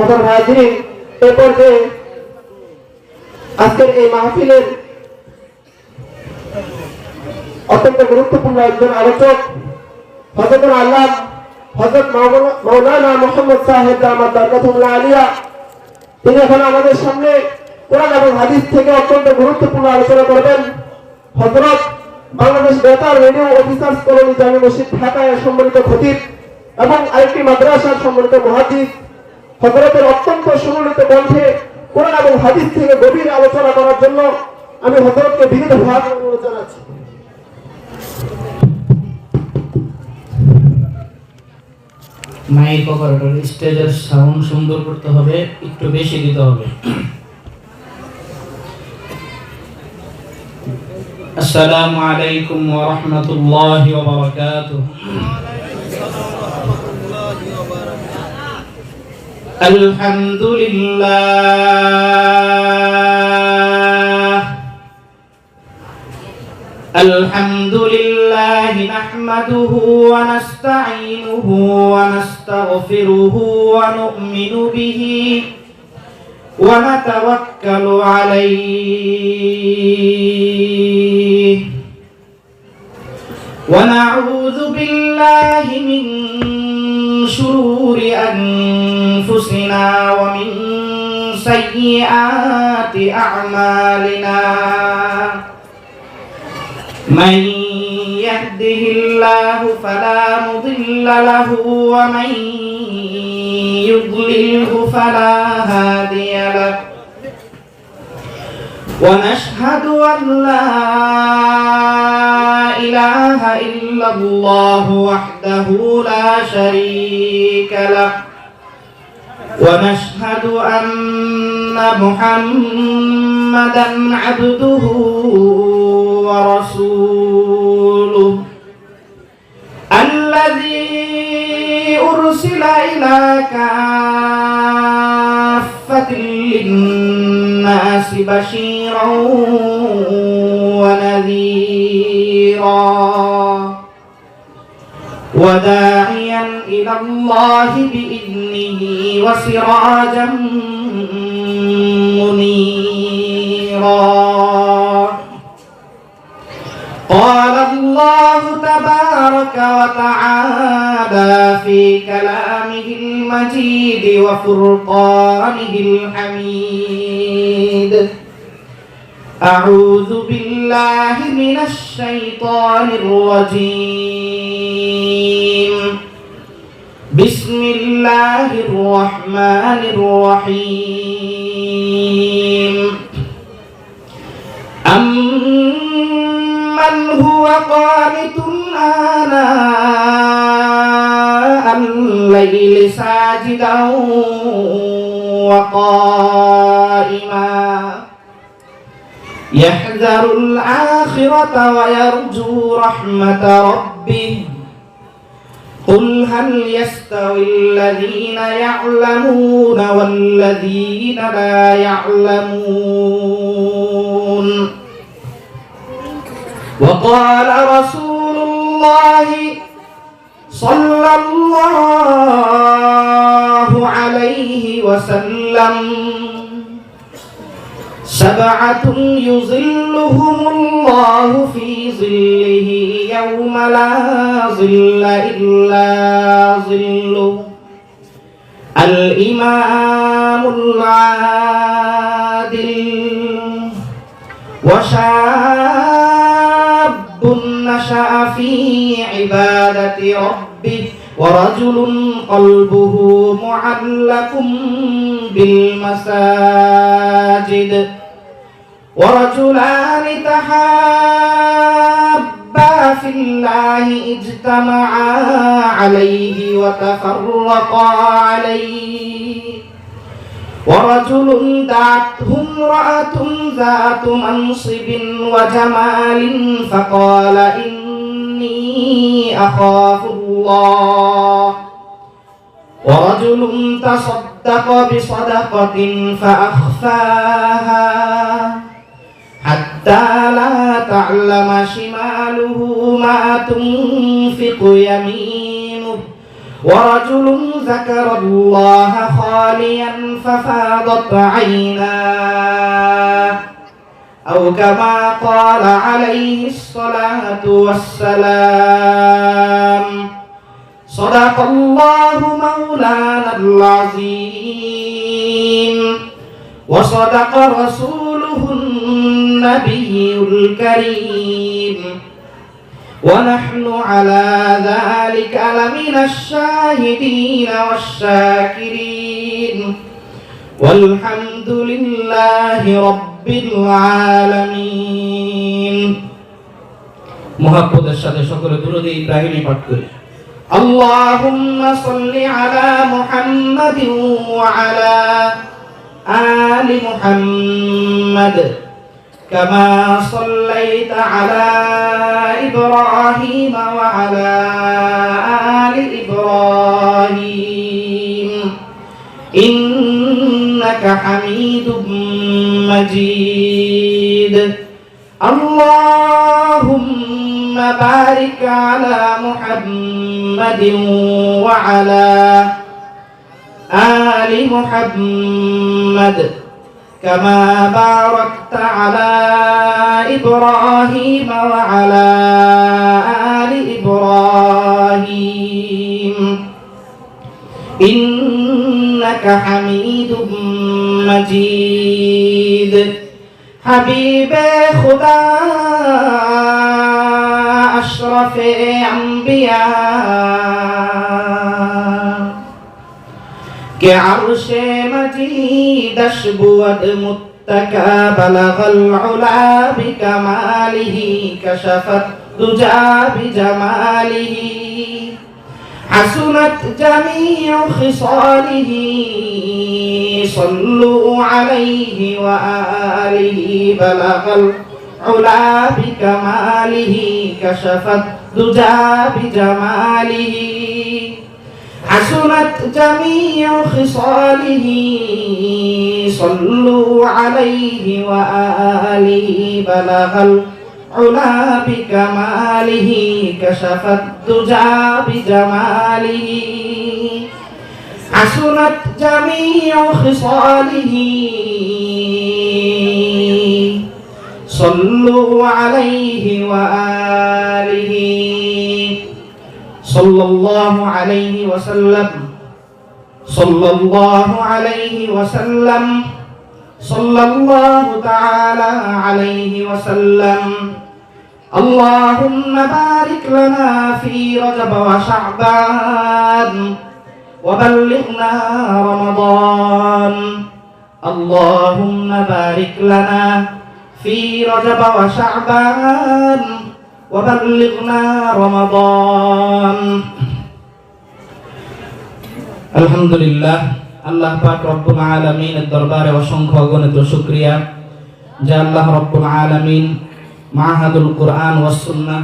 মোহতারাম হাজিরিন, এই পর্যায়ে আজকের এই মাহফিলের অত্যন্ত গুরুত্বপূর্ণ একজন আলোচক হযরতুল আল্লাহ হযরত মাওলানা মুহাম্মদ সাহেব দামাত বরকাতুল্লাহ আলিয়া, তিনি এখন আমাদের সামনে কোরআন এবং হাদিস থেকে অত্যন্ত গুরুত্বপূর্ণ আলোচনা করবেন। হযরত বাংলাদেশ বেতার রেডিও অফিসার্স কলোনি জামে মসজিদ ঢাকায় সম্মানিত খতিব এবং আরেকটি মাদ্রাসার সম্মানিত মুহাদ্দিস হযরতের অত্যন্ত সুললিত কণ্ঠে কোরআন এবং হাদিস থেকে গভীর আলোচনা করার জন্য আমি হযরতকে বিনীতভাবে অনুরোধ জানাচ্ছি। মাইক অপারেটর, স্টেজের সাউন্ড সুন্দর করতে হবে, একটু বেশি দিতে হবে। আসসালামু আলাইকুম ওয়া রাহমাতুল্লাহি ওয়া বারাকাতুহু। আলহামদুলিল্লাহ নাহমাদুহু ওয়া নাস্তাঈনুহু ওয়া নাস্তাগফিরুহু ওয়া নু'মিনু বিহি ওয়া নাতাওয়াক্কালু আলাইহি ওয়া নাউযু বিল্লাহি মিন শুরুরি আনফুসিনা ওয়া মিন সাইয়্যাতি আ'মালিনা। من يهده الله فلا مضل له ومن يضلله فلا هادي له ونشهد أن لا إله إلا الله وحده لا شريك له ونشهد أن محمدا عبده ورسوله الذي أرسل إلى كافة للناس بشيرا ونذيرا وداعيا إلى الله بإذنه وسراجا منيرا. قال الله تبارك وتعالى في كلامه المجيد وفرقانه الحميد: أعوذ بالله من الشيطان الرجيم. بسم الله الرحمن الرحيم. أمن هو قانت آناء الليل ساجدا وقائما يحذر الآخرة ويرجو رحمة ربه. قل هل يستوي الذين يعلمون والذين لا يعلمون. وقال رسول الله صلى الله عليه وسلم: سبعة يظلهم الله في ظله يوم لا ظل إلا ظله: الإمام العادل وشاب نشأ في عبادة ربه ورجل قلبه معلق بالمساجد ورجلان تحابا في الله اجتمعا عليه وتفرقا عليه ورجل دعته امرأة ذات منصب وجمال فقال: إني أخاف الله. ورجل تصدق بصدقة فأخفاها حتى لا تعلم شماله ما تنفق يمينه ورجل ذكر الله خاليا ففاضت عيناه أو كما قال عليه الصلاة والسلام صدق الله مولانا العظيم وصدق رسوله النبي الكريم ونحن على ذلك لمن الشاهدين والشاكرين والحمد لله رب العالمين মুহাব্বতের সাথে সকলে দুরূদ ইব্রাহিমী পাঠ করি। اللهم صل على محمد وعلى آل محمد كما صليت على إبراهيم وعلى آل إبراهيم إنك حميد مجيد اللهم بارك على محمد وعلى آل محمد كما باركت على إبراهيم وعلى آل إبراهيم إنك حميد مجيد حبيب خدا أشرف أنبياء کہ عرش مجید اشبود متکا بلغ العلا بکماله کشفت دجا بجماله حسنت جميع خصاله صلوا عليه وآله بلغ العلا بكماله كشفت دجا بجماله حسنت جميع خصاله صلوا عليه وآله بلغ العلا بكماله كشفت دجا بجماله حسنت جميع خصاله صلوا عليه وآله صلى الله عليه وسلم صلى الله عليه وسلم صلى الله تعالى عليه وسلم اللهم بارك لنا في رجب وشعبان وبلغنا رمضان اللهم بارك لنا في رجب وشعبان وبلغنا رمضان আলহামদুলিল্লাহ, আল্লাহ পাক রব্বুল আলামিনের দরবারে অসংখ্য অগণিত শুকরিয়া যে আল্লাহ রব্বুল আলামিন মাহাদুল কোরআন ওয়াস সুন্নাহ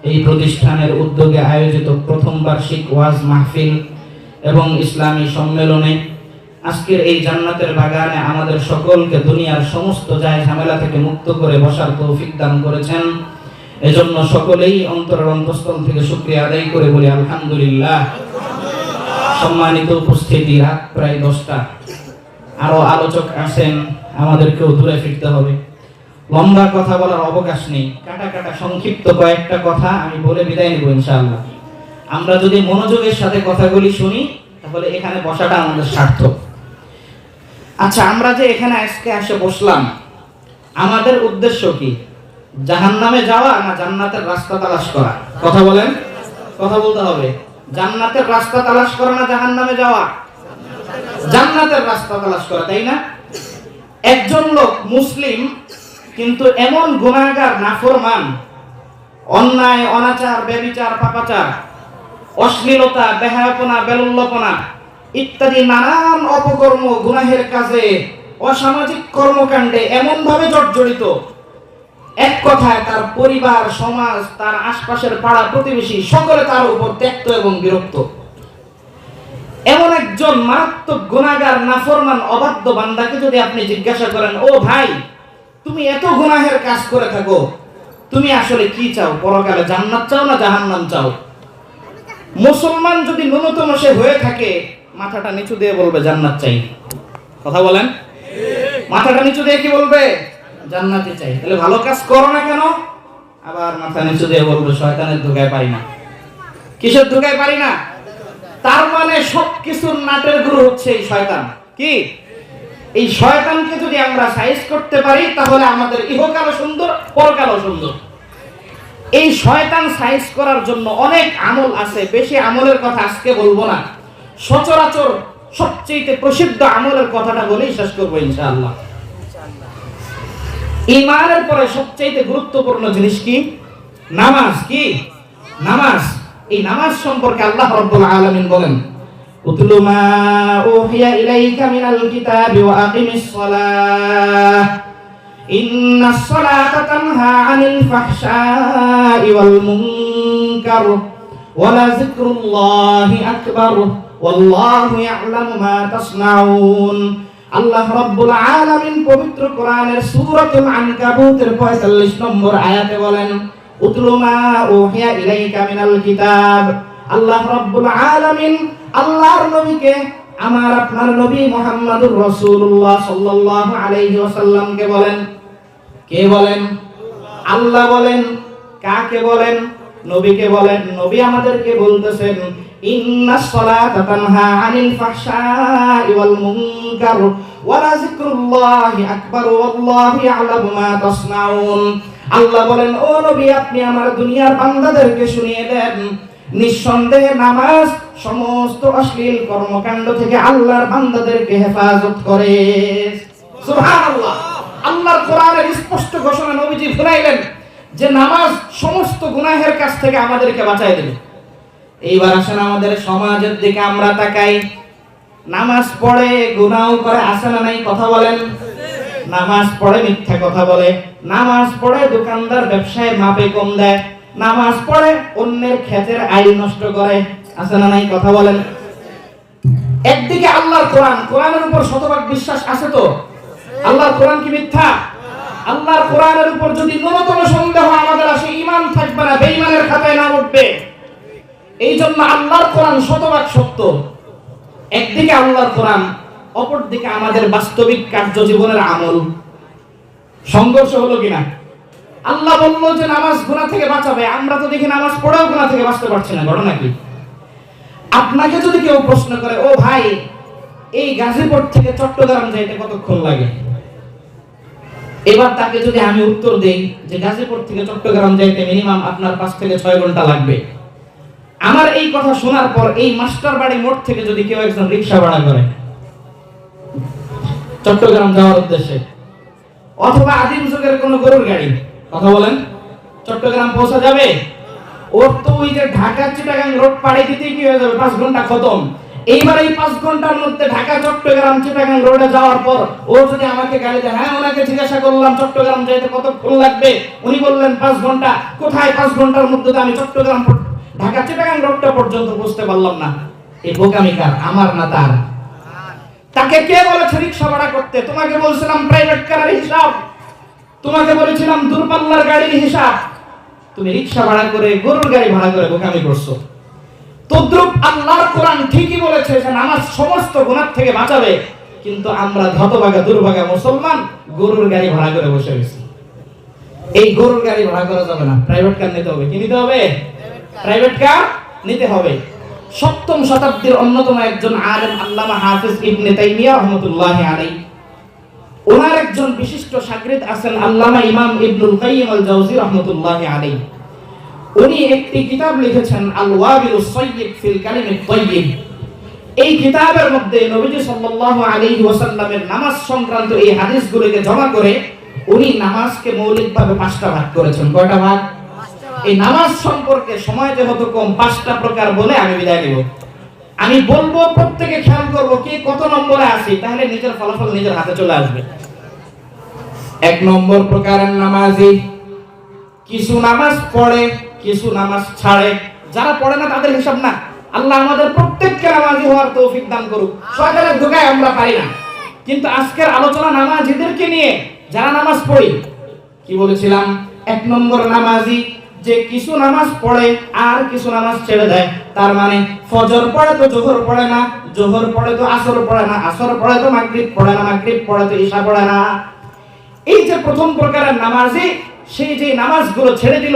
এই প্রতিষ্ঠানের উদ্যোগে আয়োজিত প্রথম বার্ষিক ওয়াজ মাহফিল এবং ইসলামী সম্মেলনে আজকের এই জান্নাতের বাগানে আমাদের সকলকে দুনিয়ার সমস্ত যায় ঝামেলা থেকে মুক্ত করে বসার তৌফিক দান করেছেন। এজন্য সকলেই অন্তরের অন্তঃস্থল থেকে শুকরিয়া আদায় করে বলি আলহামদুলিল্লাহ। সম্মানিত উপস্থিতি, রাত প্রায় 10টা, আরো আলোচক আছেন, আমাদেরকেও দূরে ফিরতে হবে। লম্বা কথা বলার অবকাশ নেই, কাটা কাটা সংক্ষিপ্ত কয়েকটা কথা আমি বলে বিদায় নেব ইনশাআল্লাহ। আমরা যদি মনোযোগের সাথে কথাগুলি শুনি তাহলে এখানে বসাটা আমাদের সার্থক। আচ্ছা, আমরা যে এখানে আজকে এসে বসলাম, আমাদের উদ্দেশ্য কি? জাহান্নামে যাওয়া না জান্নাতের রাস্তা তালাশ করা? কথা বলেন, কথা বলতে হবে। জান্নাতের রাস্তা তালাশ করা না জাহান্নামে যাওয়া? জান্নাতের রাস্তা তালাশ করা, তাই না? একজন লোক মুসলিম কিন্তু এমন গুনাহগার, নাফরমান, অন্যায়, অনাচার, ব্যভিচার, পাপাচার, অশ্লীলতা, বেহায়াপনা, বেলুল্লপনা ইত্যাদি নানান অপকর্ম, গুনাহের কাজে, অসামাজিক কর্মকাণ্ডে এমন ভাবে জর্জরিত, এক কথায় তার পরিবার, সমাজ, তার আশপাশের পাড়া প্রতিবেশী সকলে তার উপর ত্যক্ত এবং বিরক্ত। এমন একজন মারাত্মক গুনাহগার, নাফরমান, অবাধ্য বান্দাকে যদি আপনি জিজ্ঞাসা করেন, ও ভাই, তুমি এত গুনাহের কাজ করে থাকো, তুমি আসলে কি চাও? পরকালে জান্নাত চাও না জাহান্নাম চাও? মুসলমান যদি ন্যূনতম সে হয়ে থাকে, মাথাটা নিচু দিয়ে বলবে জান্নাত চাই। কথা বলেন, মাথাটা নিচু দিয়ে কি বলবে? জান্নাতে চাই। তাহলে ভালো কাজ করো না কেন? আবার মাথা নিচু দিয়ে বলবে শয়তানের ধোঁকায় পারি না। কিসের ধোঁকায় পারি না? তার মানে সবকিছুর নাটের গুরু হচ্ছে এই শয়তান। কি? এই শয়তানকে যদি আমরা সাইজ করতে পারি তাহলে আমাদের ইহকালও সুন্দর, পরকালও সুন্দর। এই শয়তান সাইজ করার জন্য অনেক আমল আছে, বেশি আমলের কথা আজকে বলবো না। সচরাচর সবচেয়ে প্রসিদ্ধ আমলের কথাটা বলেই শেষ করবো ইনশাআল্লাহ। ঈমানের পরে সবচেয়ে গুরুত্বপূর্ণ জিনিস কি? নামাজ। কি? নামাজ। এই নামাজ সম্পর্কে আল্লাহ রাব্বুল আলামিন বলেন, উতলু মা উহিয়া ইলাইকা মিনাল কিতাবি ওয়া আকিমিস সালাহ ইন্নাস সালাতা তানহা আনিল ফাহশাই ওয়াল মুনকার ওয়া লাযিকরুল্লাহি আকবার ওয়াল্লাহু ইয়ালামু মা তাসনাউন। আল্লাহ রাব্বুল আলামিন পবিত্র কোরআনের সূরাতুল আনকাবুতের 45 নম্বর আয়াতে বলেন, উতলু মা উহিয়া ইলাইকা মিনাল কিতাব। আল্লাহ রাব্বুল আলামিন আল্লাহর নবীকে, আমার আপনার নবী মুহাম্মদুর রাসূলুল্লাহ সাল্লাল্লাহু আলাইহি ওয়াসাল্লামকে বলেন। কে বলেন? আল্লাহ বলেন। কাকে বলেন? নবীকে বলেন। নবী আমাদেরকে বলতেছেন, ইন্নাস সালাতা তানহা আনিল ফাহশাই ওয়াল মুনকার ওয়া লাযিকরুল্লাহি আকবার ওয়াল্লাহু ইয়ালামু মা তাসনাউন। আল্লাহ বলেন, ও নবী আপনি আমার দুনিয়ার বান্দাদেরকে শুনিয়ে দেন, নিঃসন্দেহে নামাজ সমস্ত অশ্লীল কর্মকাণ্ড থেকে আল্লাহর বান্দাদেরকে হেফাজত করে। সুবহানাল্লাহ। আল্লাহর কোরআনের স্পষ্ট ঘোষণা নবীজি শুনাইলেন যে নামাজ সমস্ত গুনাহের কাছ থেকে আমাদেরকে বাঁচায় দেবে। এইবার আসেন আমাদের সমাজের দিকে আমরা তাকাই। নামাজ পড়ে গুনাহ করে, আছে না নাই? কথা বলেন। নামাজ পড়ে মিথ্যা কথা বলে, নামাজ পড়ে দোকানদার ব্যবসায় মাপে কম দেয়, নামাজ পড়ে অন্যের ক্ষেতের আইল নষ্ট করে, আছে না নাই? কথা বলেন। একদিকে আল্লাহর কোরআন, কোরআনের উপর শতভাগ বিশ্বাস আছে তো? আল্লাহর কোরআন কি মিথ্যা? আল্লাহর কোরআনের উপর যদি ন্যূনতম সন্দেহ আমাদের আসে, ঈমান থাকবে না, বেঈমানের খাতায় নাম উঠবে। এই জন্য আল্লাহর কোরআন শতভাগ সত্য। একদিকে আল্লাহর কোরআন, অপর দিকে আমাদের বাস্তবিক কার্য জীবনের আমল। সংঘর্ষ হলো কিনা? আল্লাহ বলল যে নামাজ গুনাহ থেকে বাঁচাবে, আমরা তো দেখি নামাজ পড়েও গুনাহ থেকে বাঁচতে পারছি না। ঘটনা কি? আপনাকে যদি কেউ প্রশ্ন করে, ও ভাই এই গাজীপুর থেকে চট্টগ্রাম যাইতে কতক্ষণ লাগে? এবার তাকে যদি আমি উত্তর দেই যে গাজীপুর থেকে চট্টগ্রাম যাইতে মিনিমাম আপনার 5 থেকে 6 ঘন্টা লাগবে, আমার এই কথা শোনার পর এই মাস্টার বাড়ি মোড় থেকে যদি কেউ একজন রিকশা ভাড়া করে চট্টগ্রাম যাওয়ার উদ্দেশ্যে, অথবা আদিম যুগের কোন গরুর গাড়ি, কথা বলেন, চট্টগ্রাম পৌঁছা যাবে? ওর তো ওই যে ঢাকা চিটাগাং রোড পাড়ি দিতে কি হয়ে যাবে, 5 ঘন্টা খতম। এইবার এই 5 ঘন্টার মধ্যে ঢাকা চট্টগ্রাম চিটাগাং রোডে যাওয়ার পর ও যদি আমাকে গালি দেয়, হ্যাঁ ওনাকে জিজ্ঞাসা করলাম চট্টগ্রাম যেতে কতক্ষণ লাগবে, উনি বললেন 5 ঘন্টা। কোথায় 5 ঘন্টার মধ্যে আমি চট্টগ্রাম ঢাকা চিটাগাং রোডটা পর্যন্ত পৌঁছতে পারলাম না? এই বোকামি কার? আমার না তার? তাকে কে বলেছে রিকশা ভাড়া করতে? তোমাকে বলছিলাম প্রাইভেট কারের হিসাব, তোমাকে বলেছিলাম দূরপাল্লার গাড়ির হিসাব, তুমি রিকশা ভাড়া করে গরুর গাড়ি ভাড়া করে বোকামি করছো। তদ্রুপ আল্লাহর কোরআন ঠিকই বলেছে যে নামাজ সমস্ত গুনাহ থেকে বাঁচাবে, কিন্তু আমরা হতভাগা দুর্ভাগা মুসলমান গরুর গাড়ি ভাড়া করে বসে গেছি। এই গরুর গাড়ি ভাড়া করা যাবে না, প্রাইভেট কার নিতে হবে। কি নিতে হবে? প্রাইভেট কার নিতে হবে। 7ম শতাব্দীর অন্যতম একজন আলেম আল্লামা হাফেজ ইবনে তাইমিয়া রাহমাতুল্লাহি আলাইহি, ওনার একজন বিশিষ্ট শাগরিদ আছেন আল্লামা ইমাম ইবনুল কাইয়িম আল জাওজি রাহমাতুল্লাহি আলাইহি। উনি একটি কিতাব লিখেছেন আল ওয়াবিলুস সাইয়্যিব ফিল কালিমিত তাইয়্যিব। এই কিতাবের মধ্যে নবীজি সাল্লাল্লাহু আলাইহি ওয়াসাল্লামের নামাজ সংক্রান্ত এই হাদিসগুলোকে জমা করে উনি নামাজকে মৌলিকভাবে 5টা ভাগ করেছেন। কয়টা ভাগ? এই নামাজ সম্পর্কে সময় যেহেতু কম, 5টা প্রকার বলে আমি বিদায় নেব। আমি বলবো, প্রত্যেকে খেয়াল করবো কি কত নম্বরে আছি, তাহলে নিজের ফলাফল নিজের হাতে চলে আসবে। 1 নম্বর প্রকারের নামাজি, কিছু নামাজ পড়ে কিছু নামাজ ছাড়ে। যারা পড়ে না তাদের হিসাব না। আল্লাহ আমাদের প্রত্যেককে নামাজি হওয়ার তৌফিক দান করুক। সকালের ধোকায় আমরা পারি না, কিন্তু আজকের আলোচনা নামাজিদেরকে নিয়ে, যারা নামাজ পড়ি। কি বলেছিলাম? 1 নম্বর নামাজি যে কিছু নামাজ পড়ে আর কিছু নামাজ ছেড়ে দেয়, তার মানে ফজর পড়ে তো জোহর পড়ে না, জোহর পড়ে তো আসর পড়ে না, আসর পড়ে তো মাগরিব পড়ে না, মাগরিব পড়ে তো ইশা পড়ে না। এই যে প্রথম প্রকারের নামাজি, সেই যে নামাজগুলো ছেড়ে দিল,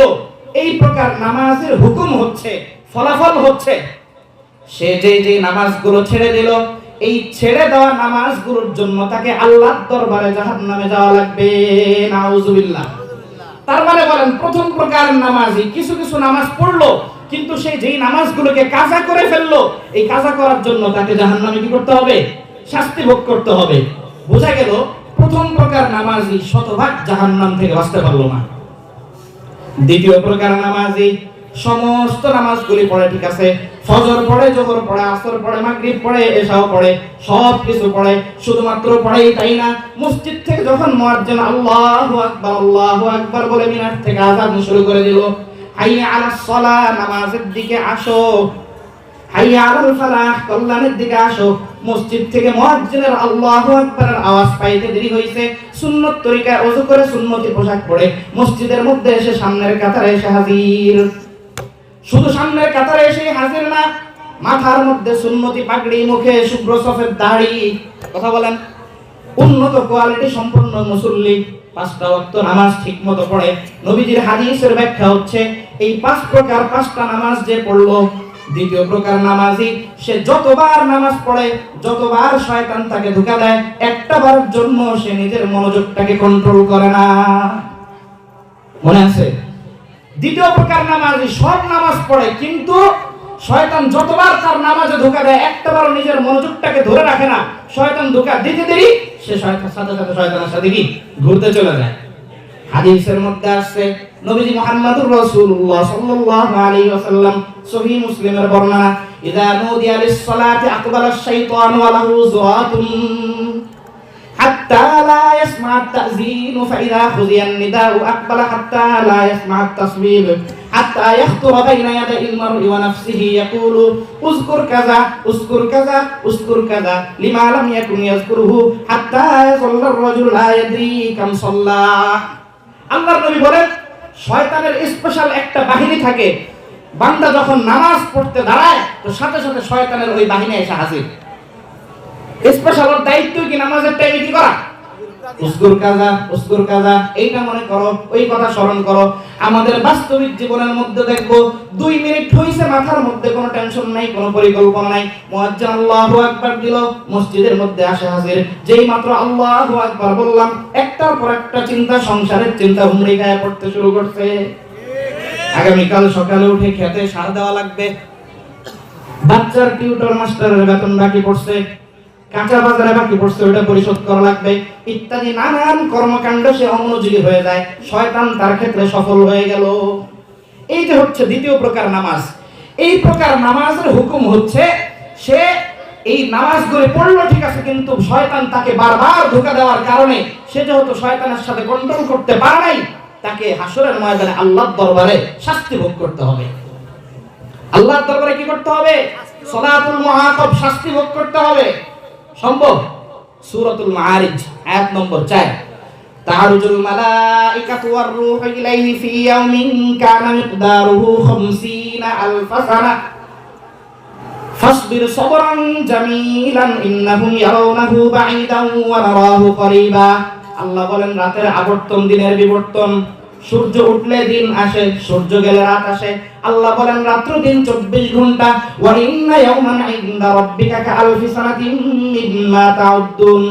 এই প্রকার নামাজের হুকুম হচ্ছে, ফলাফল হচ্ছে, সে যে নামাজগুলো ছেড়ে দিল, এই ছেড়ে দেওয়া নামাজগুলোর জন্য তাকে আল্লাহর দরবারে জাহান্নামে যাওয়া লাগবে। নাউজুবিল্লাহ। তার মানে বলেন, প্রথম প্রকারের নামাজি কিছু কিছু নামাজ পড়লো, কিন্তু সে যেই নামাজগুলোকে কাজা করে ফেললো, এই কাজা করার জন্য তাকে জাহান্নামে কি করতে হবে? শাস্তি ভোগ করতে হবে। বোঝা গেল প্রথম প্রকার নামাজি শতভাগ জাহান্নাম থেকে বাঁচতে পারলো না। দ্বিতীয় প্রকার নামাজি সমস্ত নামাজগুলি পড়ে, ঠিক আছে, ফজর পড়ে, জোহর পড়ে, আসর পড়ে, মাগরিব পড়ে, এশাও পড়ে, সব কিছু পড়ে, শুধুমাত্র পড়েই তাই না, মসজিদ থেকে যখন মুয়াজ্জিন আল্লাহু আকবার বলে মিনার থেকে আযান শুরু করে দিল, হাইয়া আলাস সালাহ, নামাজের দিকে আসো, হাইয়া আলাল ফালাহ, কল্যাণের দিকে আসো, মসজিদ থেকে মুয়াজ্জিনের আল্লাহু আকবারের আওয়াজ পাইতে দেরি হইছে, সুন্নত তরিকায় ওযু করে সুন্নতি পোশাক পরে মসজিদের মধ্যে এসে সামনের কাতারে এসে হাজির। শুধু সামনের কাতারে এসে হাজির না, মাথার মধ্যে সুন্নতি পাগড়ি, মুখে শুভ্র সফেদ দাড়ি, কথা বলেন, উন্নত কোয়ালিটি সম্পন্ন মুসল্লি, পাঁচটা ওয়াক্ত নামাজ ঠিকমতো পড়ে। নবীজির হাদিসের ব্যাখ্যা হচ্ছে, এই পাঁচ প্রকার পাঁচটা নামাজ যে পড়লো, দ্বিতীয় প্রকার নামাজি সে যতবার নামাজ পড়ে, যতবার শয়তান তাকে ধোঁকা দেয়, একটা বারের জন্য সে নিজের মনোযোগটাকে কন্ট্রোল করে না। মনে আছে? দ্বিতীয় প্রকার নামাজি সব নামাজ পড়ে, কিন্তু শয়তান যতবার তার নামাজে ধোঁকা দেয়, একটাবারও নিজের মনোযোগটাকে ধরে রাখে না। শয়তান ধোঁকা দিতে দেরি, সে শয়তানের সাথে শয়তানের সাথে কি ঘুরতে চলে যায়। হাদিসের মধ্যে আসছে, নবীজি মুহাম্মদুর রাসূলুল্লাহ সাল্লাল্লাহু আলাইহি ওয়াসাল্লাম, সহিহ মুসলিমের বর্ণনা, ইযা নুদিয়া লিস-সালাতি আকবালাশ শাইতানু ওয়া লাহু যুআতুন হাত্তা লা ইয়াসমা'ু আত-তা'যীন, ফাইযা খুযিয়া আন-নিদাউ আকবালা হাত্তা লা ইয়াসমা'ু আত-তাসবীহ, হাত্তা ইয়াখতুরা বাইনা ইয়াদাইল মার'i ওয়া নাফসিহি ইয়াকুলু উযকুর কাযা উযকুর কাযা উযকুর কাযা লিমা লাম ইয়াকুন ইয়াযকুরুহু হাত্তা ইয়াযাল্লা আর-রাজুলু লা ইয়াদরি কাম সাল্লাহ। আল্লাহর নবী বলেন, শয়তানের স্পেশাল একটা বাহিনী থাকে, বান্দা যখন নামাজ পড়তে দাঁড়ায় তো সাথে সাথে শয়তানের ওই বাহিনী এসে হাজির। স্পেশাল ওর দায়িত্ব কি নামাজের টাইমে কি করা? উস্কুর কাজা, এইটা মনে করো, ওই কথা স্মরণ করো। আমাদের বাস্তবিক জীবনের মধ্যে দেখবো 2 মিনিট হইছে, মাথার মধ্যে কোনো টেনশন নাই, কোনো পরিকল্পনা নাই, মুয়াজ্জিন আল্লাহু আকবার দিল, মসজিদের মধ্যে আসে হাজির। যেই মাত্র আল্লাহু আকবার বললাম, একটার পর একটা চিন্তা, সংসারের চিন্তা হুমড়ি খায় পড়তে শুরু করছে। আগামীকাল সকালে উঠে খেতে সার দেওয়া লাগবে, বাচ্চার টিউটর মাস্টারের বেতন বাকি পড়ছে, কাঁচা বাজারে বাকি পড়ছে, ওটা পরিশোধ করা লাগবে, ইত্যাদি নানান কর্মকাণ্ড সে অমনোযোগী হয়ে যায়, শয়তান তার ক্ষেত্রে সফল হয়ে গেল। এই যে হচ্ছে দ্বিতীয় প্রকার নামাজ। এই প্রকার নামাজের হুকুম হচ্ছে, সে এই নামাজগুলো পড়লো ঠিক আছে, কিন্তু শয়তান তাকে বারবার ধোঁকা দেওয়ার কারণে সে যেহেতু শয়তানের সাথে কন্ট্রোল করতে পারে নাই, তাকে হাসরের ময়দানে আল্লাহর দরবারে শাস্তি ভোগ করতে হবে। আল্লাহর দরবারে কি করতে হবে? সালাতুল মুআকাব, শাস্তি ভোগ করতে হবে। সম্ভব? সূরাতুল মাআরিজ আয়াত নম্বর 4, তা'রুজুল মালাইকাতু ওয়ার রূহু ইলাইহি ফি ইয়াওমিন কানা মিকদারুহু 50 আলফা সানা ফাসবির সাবরান জামিলান ইন্নাহুম ইয়ারাউনাহু বাঈদান ওয়া নারাহু করিবা। আল্লাহ বলেন, রাতের আবর্তন, দিনের বিবর্তন, সূর্য উঠলে দিন আসে, সূর্য গেলে রাত আসে। আল্লাহ বলেন, রাত্র দিন 24 ঘন্টা। ওয়া ইন্না ইয়াওমান ইনদা রাব্বিকা কাআলফি সানাতিন মিম্মা তাউদ্দুন।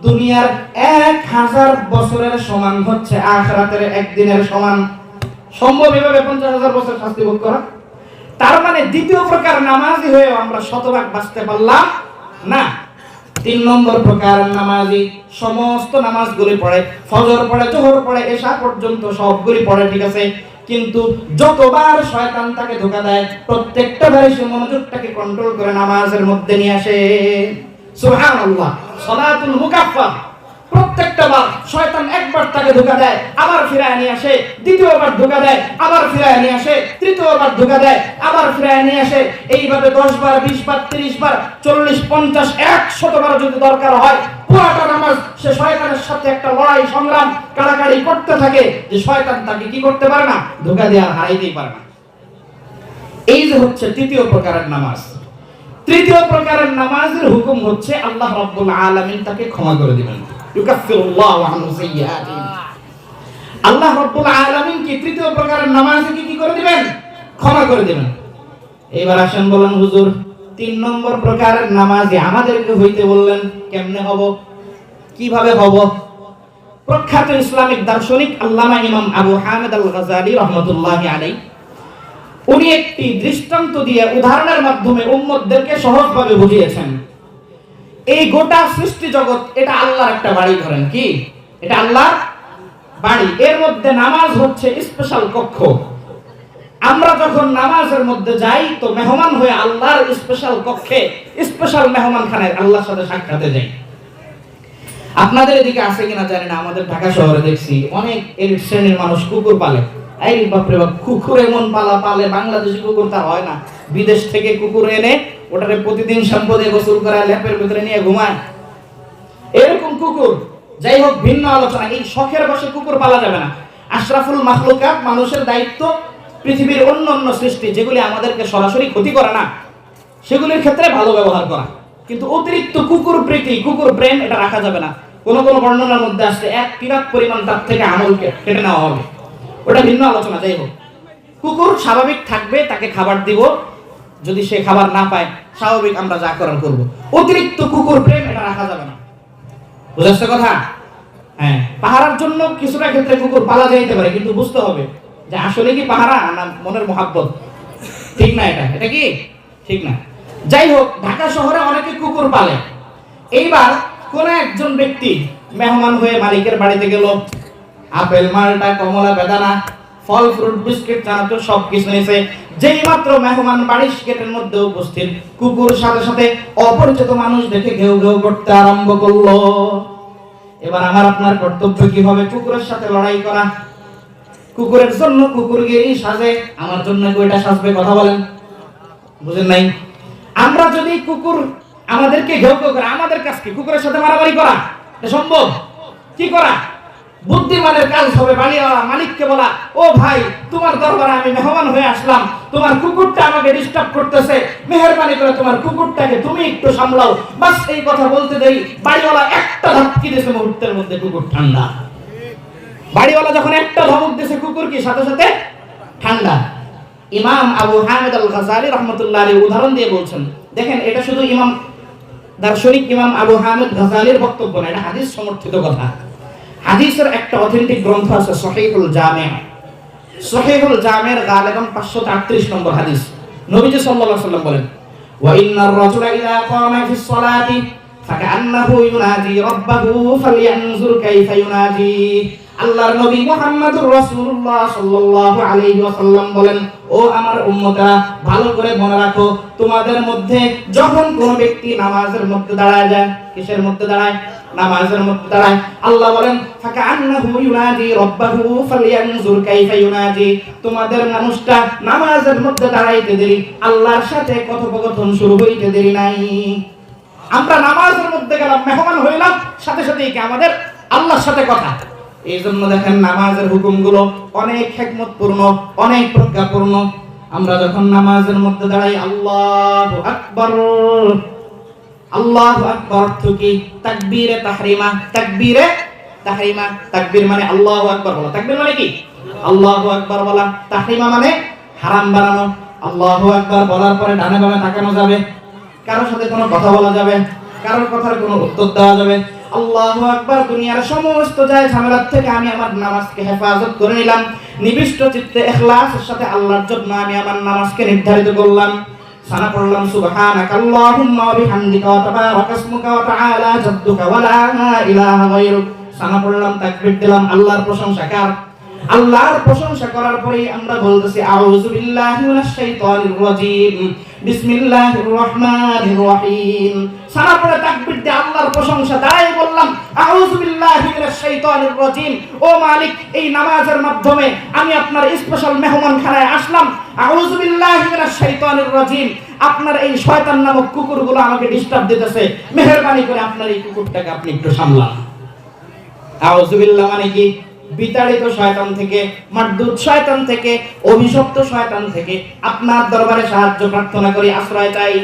দুনিয়ার 1000 বছরের সমান হচ্ছে আখিরাতের একদিনের সমান। সম্ভব এভাবে 50,000 বছর শাস্তি ভোগ করা? তার মানে দ্বিতীয় প্রকার নামাজি হয়েও আমরা শতভাগ বাঁচতে পারলাম না। 3 নম্বর প্রকার নামাজি সমস্ত নামাজগুলি পড়ে, ফজর পড়ে, জোহর পড়ে, এশা পর্যন্ত সবগুলি পড়ে, ঠিক আছে, কিন্তু যতবার শয়তান তাকে ধোঁকা দেয়, প্রত্যেকটা বারে সে মনোযোগটাকে কন্ট্রোল করে নামাজের মধ্যে নিয়ে আসে। সুবহানাল্লাহ, সালাতুল মুকাফফা। প্রত্যেকটা বার শয়তান একবার তাকে ধোঁকা দেয়, আবার ফিরায় নিয়ে আসে, দ্বিতীয়বার ধোঁকা দেয়, আবার ফিরায় নিয়ে আসে, তৃতীয়বার ধোঁকা দেয়, আবার ফিরায় নিয়ে আসে। এইভাবে 10 বার, 20 বার, 30 বার, 40, 50, 100 বার যদি দরকার হয়, পুরোটা নামাজ নামাজ, সে শয়তানের সাথে একটা লড়াই সংগ্রাম কাড়াকাড়ি করতে থাকে যে শয়তান তাকে কি করতে পারে না, ধোঁকা দিয়ে আর হারাইতেই পারে না। এই যে হচ্ছে তৃতীয় প্রকারের নামাজ। তৃতীয় প্রকারের নামাজের হুকুম হচ্ছে আল্লাহ রাব্বুল আলামিন তাকে ক্ষমা করে দিবেন। ইউকাফিরুল্লাহু আনহু সাইয়্যাতিহি। আল্লাহ রাব্বুল আলামিন কি তৃতীয় প্রকারের নামাজে কি করে দিবেন? ক্ষমা করে দিবেন। এবার আসেন বলেন হুজুর, 3 নম্বর প্রকারের নামাজে আমাদেরকে হইতে বললেন, কেমনে হব, কিভাবে হব? প্রখ্যাত ইসলামিক দার্শনিক আল্লামা ইমাম আবু হামিদ আল গাযালি রাহমাতুল্লাহি আলাইহি উনি একটি দৃষ্টান্ত দিয়ে উদাহরণের মাধ্যমে উম্মতদেরকে সহজভাবে বুঝিয়েছেন। এই গোটা সৃষ্টি জগৎ এটা আল্লাহর একটা বাড়ি, ধরেন কি এটা আল্লাহর বাড়ি, এর মধ্যে নামাজ হচ্ছে স্পেশাল কক্ষ। আমরা যখন নামাজের মধ্যে যাই তো মেহমান হয়ে আল্লাহর স্পেশাল কক্ষে, স্পেশাল মেহমানখানায় আল্লাহর সাথে সাক্ষাতে যাই। আপনাদের এদিকে আছে কিনা জানি না, আমাদের ঢাকা শহরে দেখছি অনেক এলিট শ্রেণীর মানুষ কুকুর পালে। এই বাপরে বাপ, কুকুর এমন পালে, বাংলাদেশি কুকুর তা হয় না, বিদেশ থেকে কুকুর এনে ওটারে প্রতিদিন শ্যাম্পু দিয়ে গোসল করায়, ল্যাপের ভিতরে নিয়ে ঘুমায়, এরকম কুকুর। যাই হোক, ভিন্ন আলোচনা। এই শখের বশে কুকুর পালা যাবে না। আশরাফুল মাখলুকাত, মানুষের দায়িত্ব পৃথিবীর অন্য সৃষ্টি যেগুলি আমাদেরকে সরাসরি ক্ষতি করে না সেগুলির ক্ষেত্রে ভালো ব্যবহার করা, কিন্তু অতিরিক্ত কুকুর প্রীতি, কুকুর প্রেম এটা রাখা যাবে না। কোন কোন বর্ণনার মধ্যে আসছে 1 কিরাত পরিমাণ তার থেকে আমলকে কেটে নেওয়া হবে, ওটা ভিন্ন আলোচনা। যাই হোক, কুকুর স্বাভাবিক থাকবে, তাকে খাবার দিব, যদি সে খাবার না পায় স্বাভাবিক আমরা যা করার করব। অতিরিক্ত কুকুর প্রেম এটা রাখা যাবে না, বুঝাচ্ছে কথা? হ্যাঁ, পাহারার জন্য কিছুটা ক্ষেত্রে কুকুর পালা যাইতে পারে, কিন্তু বুঝতে হবে যে আসলে কি পাহারা না মনের মহাব্বত, ঠিক না? এটা কি ঠিক না? যাই হোক, ঢাকা শহরে অনেকে কুকুর পালে। এইবার কোন একজন ব্যক্তি মেহমান হয়ে মালিকের বাড়িতে গেল, আপেল, মালটা, কমলা, বেদানা, ফল, ফ্রুট, বিস্কিট, চানাচুর সব কিছু নিয়েছে। যেই মাত্র মেহমান বাড়ির গেটের মধ্যে উপস্থিত, কুকুর সাথে সাথে অপরিচিত মানুষ দেখে ঘেউ ঘেউ করতে আরম্ভ করলো। এবার আমার আপনার কর্তব্য কি হবে? কুকুরের সাথে লড়াই করা। কুকুরের জন্য কুকুরগিরি সাজে, আমার জন্য কয়টা সাজবে? কথা বলেন, বুঝেন নাই? আমরা যদি কুকুর আমাদেরকে ঘেউ ঘেউ করে, আমাদের কাছে কি কুকুরের সাথে মারামারি করা এটা সম্ভব? কি করা বুদ্ধিমানের কাজ হবে? বাড়িওয়ালা মালিককে বলা, ও ভাই, তোমার দরবারে আমি মেহমান হয়ে আসলাম, তোমার কুকুরটা আমাকে ডিস্টার্ব করতেছে, মেহেরবানি করে তোমার কুকুরটাকে তুমি একটু সামলাও। বাস এই কথা বলতে দেই, বাড়িওয়ালা একটা ধাক্কি দিয়েছে, মুহূর্তের মধ্যে কুকুর ঠান্ডা। বাড়িওয়ালা যখন একটা ধমক দিয়েছে, কুকুর কি সাথে সাথে ঠান্ডা। ইমাম আবু হামিদ আল গাযালি রাহমাতুল্লাহি আলাইহি উদাহরণ দিয়ে বলছেন, দেখেন এটা শুধু ইমাম দার্শনিক ইমাম আবু হামিদ গাযালির বক্তব্য না, এটা হাদিস সমর্থিত কথা। হাদিসের একটা অথেন্টিক গ্রন্থ আছে সহিহুল জামি'। সহিহুল জামি'র গালিবান 538 নম্বর হাদিস। নবীজি সাল্লাল্লাহু আলাইহি ওয়াসাল্লাম বলেন, ওয়া ইন্নার রাজুলা ইযা কামা ফিস সালাতি ফাকান্নাহু ইউনাজি রাব্বাহু ফালয়ানজুর কাইফা ইউনাজি। আল্লাহর নবী মুহাম্মদুর রাসূলুল্লাহ সাল্লাল্লাহু আলাইহি ওয়াসাল্লাম বলেন, ও আমার উম্মতরা, ভালো করে মনে রাখো, তোমাদের মধ্যে যখন কোন ব্যক্তি নামাজের মধ্যে দাঁড়ায় যায়, কিসের মধ্যে দাঁড়ায়? নামাজের মধ্যে দাঁড়ায়, আল্লাহ বলেন ফাকান্নাহু ইউনাজি রাব্বাহু ফালয়ানজুর কাইফা ইউনাজি। তোমাদের মানুষটা নামাজের মধ্যে দাঁড়াইতে দেরি, আল্লাহর সাথে কথোপকথন শুরু হইতে দেরি নাই। আমরা নামাজের মধ্যে গেলাম, মেহমান হইলাম, সাথে সাথেই কি আমাদের আল্লাহর সাথে কথা। এই জন্য দেখেন নামাজের হুকুমগুলো অনেক হিকমতপূর্ণ, অনেক প্রজ্ঞাপূর্ণ। আমরা যখন নামাজের মধ্যে দাঁড়াই, আল্লাহু আকবার, আল্লাহু আকবার অর্থ কি? তাকবীরে তাহরিমা। তাকবীরে তাহরিমা, তাকবীর মানে আল্লাহু আকবার বলা, তাকবীর মানে কি? আল্লাহু আকবার বলা। তাহরিমা মানে হারাম বানানো। আল্লাহু আকবার বলার পরে ডানে বামে তাকানো যাবে, কারোর সাথে কোনো কথা বলা যাবে, কারোর কথার কোনো উত্তর দেওয়া যাবে। আল্লাহু আকবার, দুনিয়ার সমস্ত যায় ঝামেলার থেকে আমি আমার নামাজকে হেফাজত করে নিলাম, নিবিষ্ট চিত্তে ইখলাসের সাথে আল্লাহর জন্য আমি আমার নামাজকে নির্ধারিত করলাম। সানা পড়লাম সুবহানাকাল্লাহুম্মা ওয়া বিহামদিকা ওয়া তাবারাকা ইসমুকা ওয়া তাআলা জাদ্দুকা ওয়া লা ইলাহা গায়রুক। সানা পড়লাম, তাকবীর দিলাম, আল্লাহর প্রশংসা কার? আল্লাহর প্রশংসা করার পরে আমরা বলতেছি আউযু বিল্লাহি মিনাশ শাইতানির রাজীম, বিসমিল্লাহির রহমানির রহিম। সারা পরে তাকবীর দিয়ে আল্লাহর প্রশংসা দাঁড়াই বললাম আউযু বিল্লাহি মিনাশ শাইতানির রাজীম। ও মালিক, এই নামাজের মাধ্যমে আমি আপনার স্পেশাল মেহমানখানায় আসলাম। আউযু বিল্লাহি মিনাশ শাইতানির রাজীম, আপনার এই শয়তান নামক কুকুরগুলো আমাকে ডিস্টার্ব দিতেছে, মেহেরবানি করে আপনার এই কুকুরটাকে আপনি একটু সামলান। আউযুবিল্লাহ মানে কি? বিতাড়িত শয়তান থেকে, মারদুদ শয়তান থেকে, অভিশপ্ত শয়তান থেকে আপনার দরবারে সাহায্য প্রার্থনা করি, আশ্রয় চাই।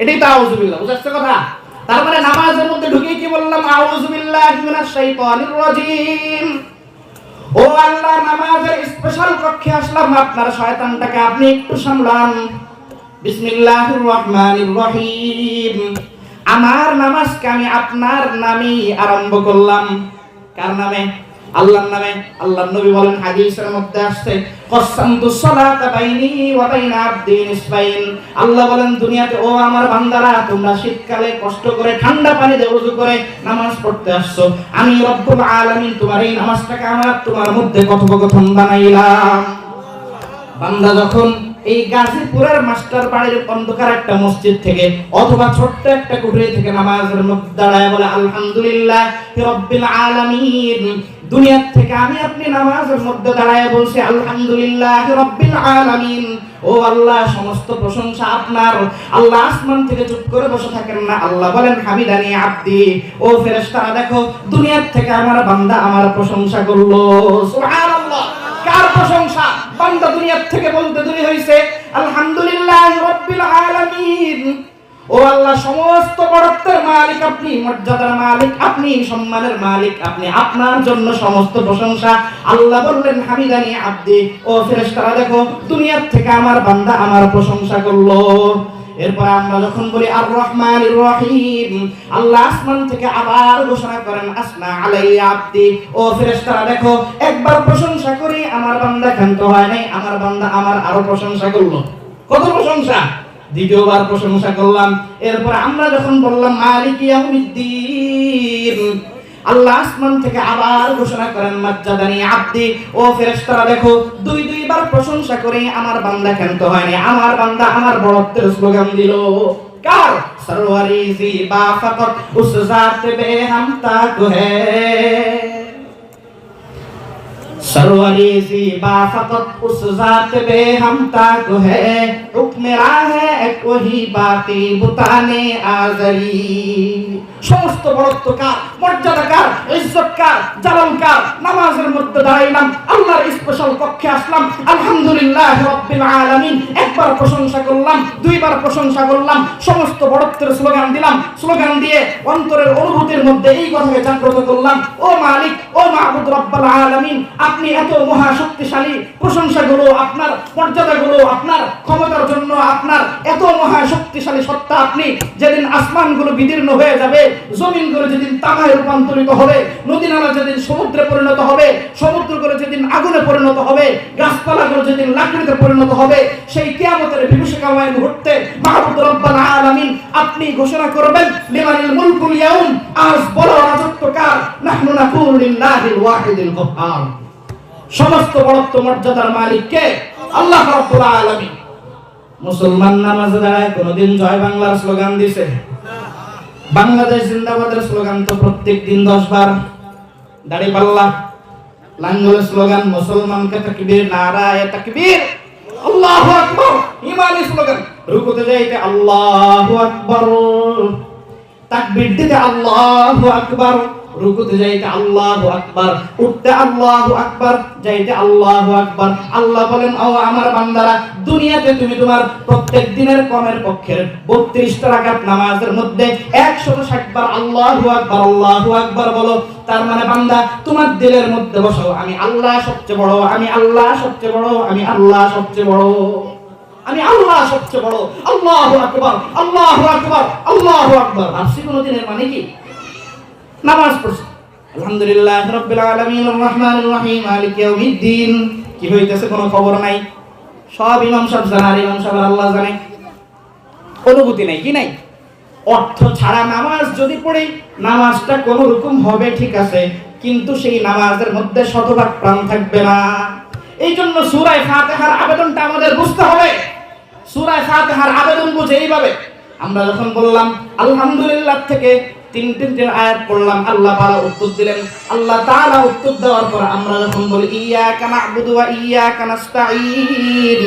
এটাই তো আউযুবিল্লাহ, বুঝাচ্ছে কথা? তার মানে নামাজের মধ্যে ঢুকে কি বললাম? আউযুবিল্লাহি মিনাশ শাইতানির রাজীম। ও আল্লাহ, নামাজের স্পেশাল কক্ষে আসলাম, আপনার শয়তানটাকে আপনি একটু সামলান। বিসমিল্লাহির রহমানির রহিম। আমার নামাজকে আমি আপনার নামেই আরম্ভ করলাম। কার নামে? আল্লাহর নামে। আল্লাহর নবী বলেন, হাদিসের মধ্যে আসছে, কসামতুস সালাতা বাইনি ওয়া বাইনা আবদি নিসফাইন। আল্লাহ বলেন, দুনিয়াতে ও আমার বান্দারা, তোমরা শীতকালে কষ্ট করে ঠান্ডা পানিতে ওযু করে নামাজ পড়তে আসছো, আমি রব্বুল আলামিন তোমার এই নামাজটাকে আমার তোমার মধ্যে কথোপকথন বানাইলাম। বান্দা যখন এই গাজীপুরের মাস্টার বাড়ির অন্ধকার একটা মসজিদ থেকে অথবা ছোট্ট একটা কুঠরি থেকে নামাজের মধ্যে দাঁড়ায় বলে, আলহামদুলিল্লাহ রাব্বিল আলামিন, দুনিয়া থেকে আমি আপনি নামাজের মধ্যে দাঁড়ায় বলছি, আলহামদুলিল্লাহ রাব্বিল আলামিন, ও আল্লাহ সমস্ত প্রশংসা আপনার। আল্লাহ আসমান থেকে চুপ করে বসে থাকেন না, আল্লাহ বলেন, হামিদানি আব্দি, ও ফেরেশতারা দেখো, দুনিয়া থেকে আমার বান্দা আমার প্রশংসা করলো। সুবহানাল্লাহ। কার প্রশংসা? বান্দা দুনিয়া থেকে বলতে দেরি হইছে, আলহামদুলিল্লাহ রাব্বিল আলামিন। ও আল্লাহ, সমস্ত বড়ত্বের মালিক আপনি, মর্যাদার মালিক আপনি, সম্মানের মালিক আপনি, আপনার জন্য সমস্ত প্রশংসা। আল্লাহ বললেন, হামিদানি আব্দি, ও ফেরেশতারা দেখো, দুনিয়া থেকে আমার বান্দা আমার প্রশংসা করলো। এরপর আমরা যখন বলি আর রহমানির রহিম, আল্লাহ আসমান থেকে আবার ঘোষণা করেন, আসনা আলাইয়া আব্দি, ও ফেরেশতারা দেখো, একবার প্রশংসা করি আমার বান্দা ক্ষান্ত হয় নাই, আমার বান্দা আমার আরো প্রশংসা করলো। কত প্রশংসা! দ্বিতীয়বার প্রশংসা করলাম। এরপর আমরা যখন বললাম মালিক ইয়াউমিদ্দিন, আল্লাহ আসমান থেকে আবার ঘোষণা করেন, মাজ্জাদানি আব্দি, ও ফেরেশতারা দেখো, দুইবার প্রশংসা করে আমার বান্দা ক্ষান্ত হয়নি, আমার বান্দা আমার বড়ত্বের স্লোগান দিল। কার? সরওয়ারি জিবা ফাকত উস জাত বে হাম তাক হ্যায়, सरवरी ज़ीबा फ़क़त उस ज़ात बे हम ताक है, हुक्म राहे वही बाकी बुताने आज़री। সমস্ত বড়ত্ব কার, মর্যাদা কার, ইজ্জত কার, জালাল কার? নামাজের মধ্যে দাঁড়াইলাম, আল্লাহর স্পেশাল কক্ষে আসলাম, আলহামদুলিল্লাহ রাব্বিল আলামিন, একবার প্রশংসা করলাম, দুইবার প্রশংসা করলাম, সমস্ত বড়ত্বের স্লোগান দিলাম, স্লোগান দিয়ে অন্তরের অনুভূতির মধ্যে এই কথাকে জাগ্রত করলাম, ও মালিক, ও মাবুদ রব্বুল আলামিন, আপনি এত মহা শক্তিশালী, প্রশংসাগুলো আপনার, মর্যাদাগুলো আপনার, ক্ষমতার জন্য আপনার, এত মহা শক্তিশালী সত্তা আপনি। যেদিন আসমানগুলো বিদীর্ণ হয়ে যাবে, জমিনগুলো যেদিন তামায় রূপান্তরিত হবে, নদী-নালা যেদিন সমুদ্রে পরিণত হবে, সমুদ্রগুলো যেদিন আগুনে পরিণত হবে, গাছপালাগুলো যেদিন লাকড়িতে পরিণত হবে, সেই কিয়ামতের বিভীষিকাময় মুহূর্তে মাহবুব রব্বুল আলামিন আপনি ঘোষণা করবেন, লিমানিল মুলকুল ইয়াউম, আজ বড় রাজত্ব কার? নাহনু নাকুলু লিল্লাহিল ওয়াহিদিল কাহ্হার। সমস্ত বড়ত্ব মর্যাদার মালিক কে? আল্লাহ রাব্বুল আলামিন। মুসলমান নামাজে দাঁড়ায় কোনদিন জয় বাংলার স্লোগান দিছে? বাংলাদেশ জিন্দাবাদের স্লোগান তো প্রত্যেক দিন 10 বার। দাড়িপাল্লা, লাঙ্গলের স্লোগান, মুসলমানকে তাকবীর, নারায়ে তাকবীর, আল্লাহু আকবার, ইমানি স্লোগান। রুকুতে যাইতে আল্লাহু আকবার, তাকবীর দিতে আল্লাহু আকবার, রুকুতে যাইতে আল্লাহু আকবার, উঠতে আল্লাহু আকবার, যাইতে আল্লাহু আকবার। আল্লাহ বলেন, ও আমার বান্দারা, দুনিয়াতে তুমি তোমার প্রত্যেক দিনের কমের পক্ষের 32 রাকাত নামাজের মধ্যে 160 বার আল্লাহু আকবার, আল্লাহু আকবার বলো। তার মানে বান্দা, তোমার দিলের মধ্যে বসো, আমি আল্লাহ সবচেয়ে বড়, আমি আল্লাহ সবচেয়ে বড়, আমি আল্লাহ সবচেয়ে বড়, আমি আল্লাহ সবচেয়ে বড়। আল্লাহু আকবার, আল্লাহু আকবার, আল্লাহু আকবার। ভাবছি কোনদিনের মানে কি? নামাজ পড়ছি, আলহামদুলিল্লাহ রাব্বিল আলামিন আর রহমানির রহিম মালিক ইয়াউমিদ্দিন, কি হইতেছে কোনো খবর নাই। সব ইমাম সাহেব জানে, আর ইমাম সাহেব আল্লাহ জানে। অনুভূতি নাই, কি নাই? অর্থ ছাড়া নামাজ যদি পড়ি, নামাজটা কোনো রকম হবে ঠিক আছে, কিন্তু সেই নামাজের মধ্যে শতভাগ প্রাণ থাকবে না। এই জন্য সূরা ফাতিহার আবেদনটা আমাদের বুঝতে হবে। সূরা ফাতিহার আবেদন বুঝে এইভাবে, আমরা যখন বললাম আলহামদুলিল্লাহ থেকে তিনটে আয়াত পড়লাম, আল্লাহ তাআলা উত্তর দিলেন। আল্লাহ তাআলা উত্তর দেওয়ার পর আমরা যখন বলি ইয়াকা না'বুদু ওয়া ইয়াকা নাস্তাঈন,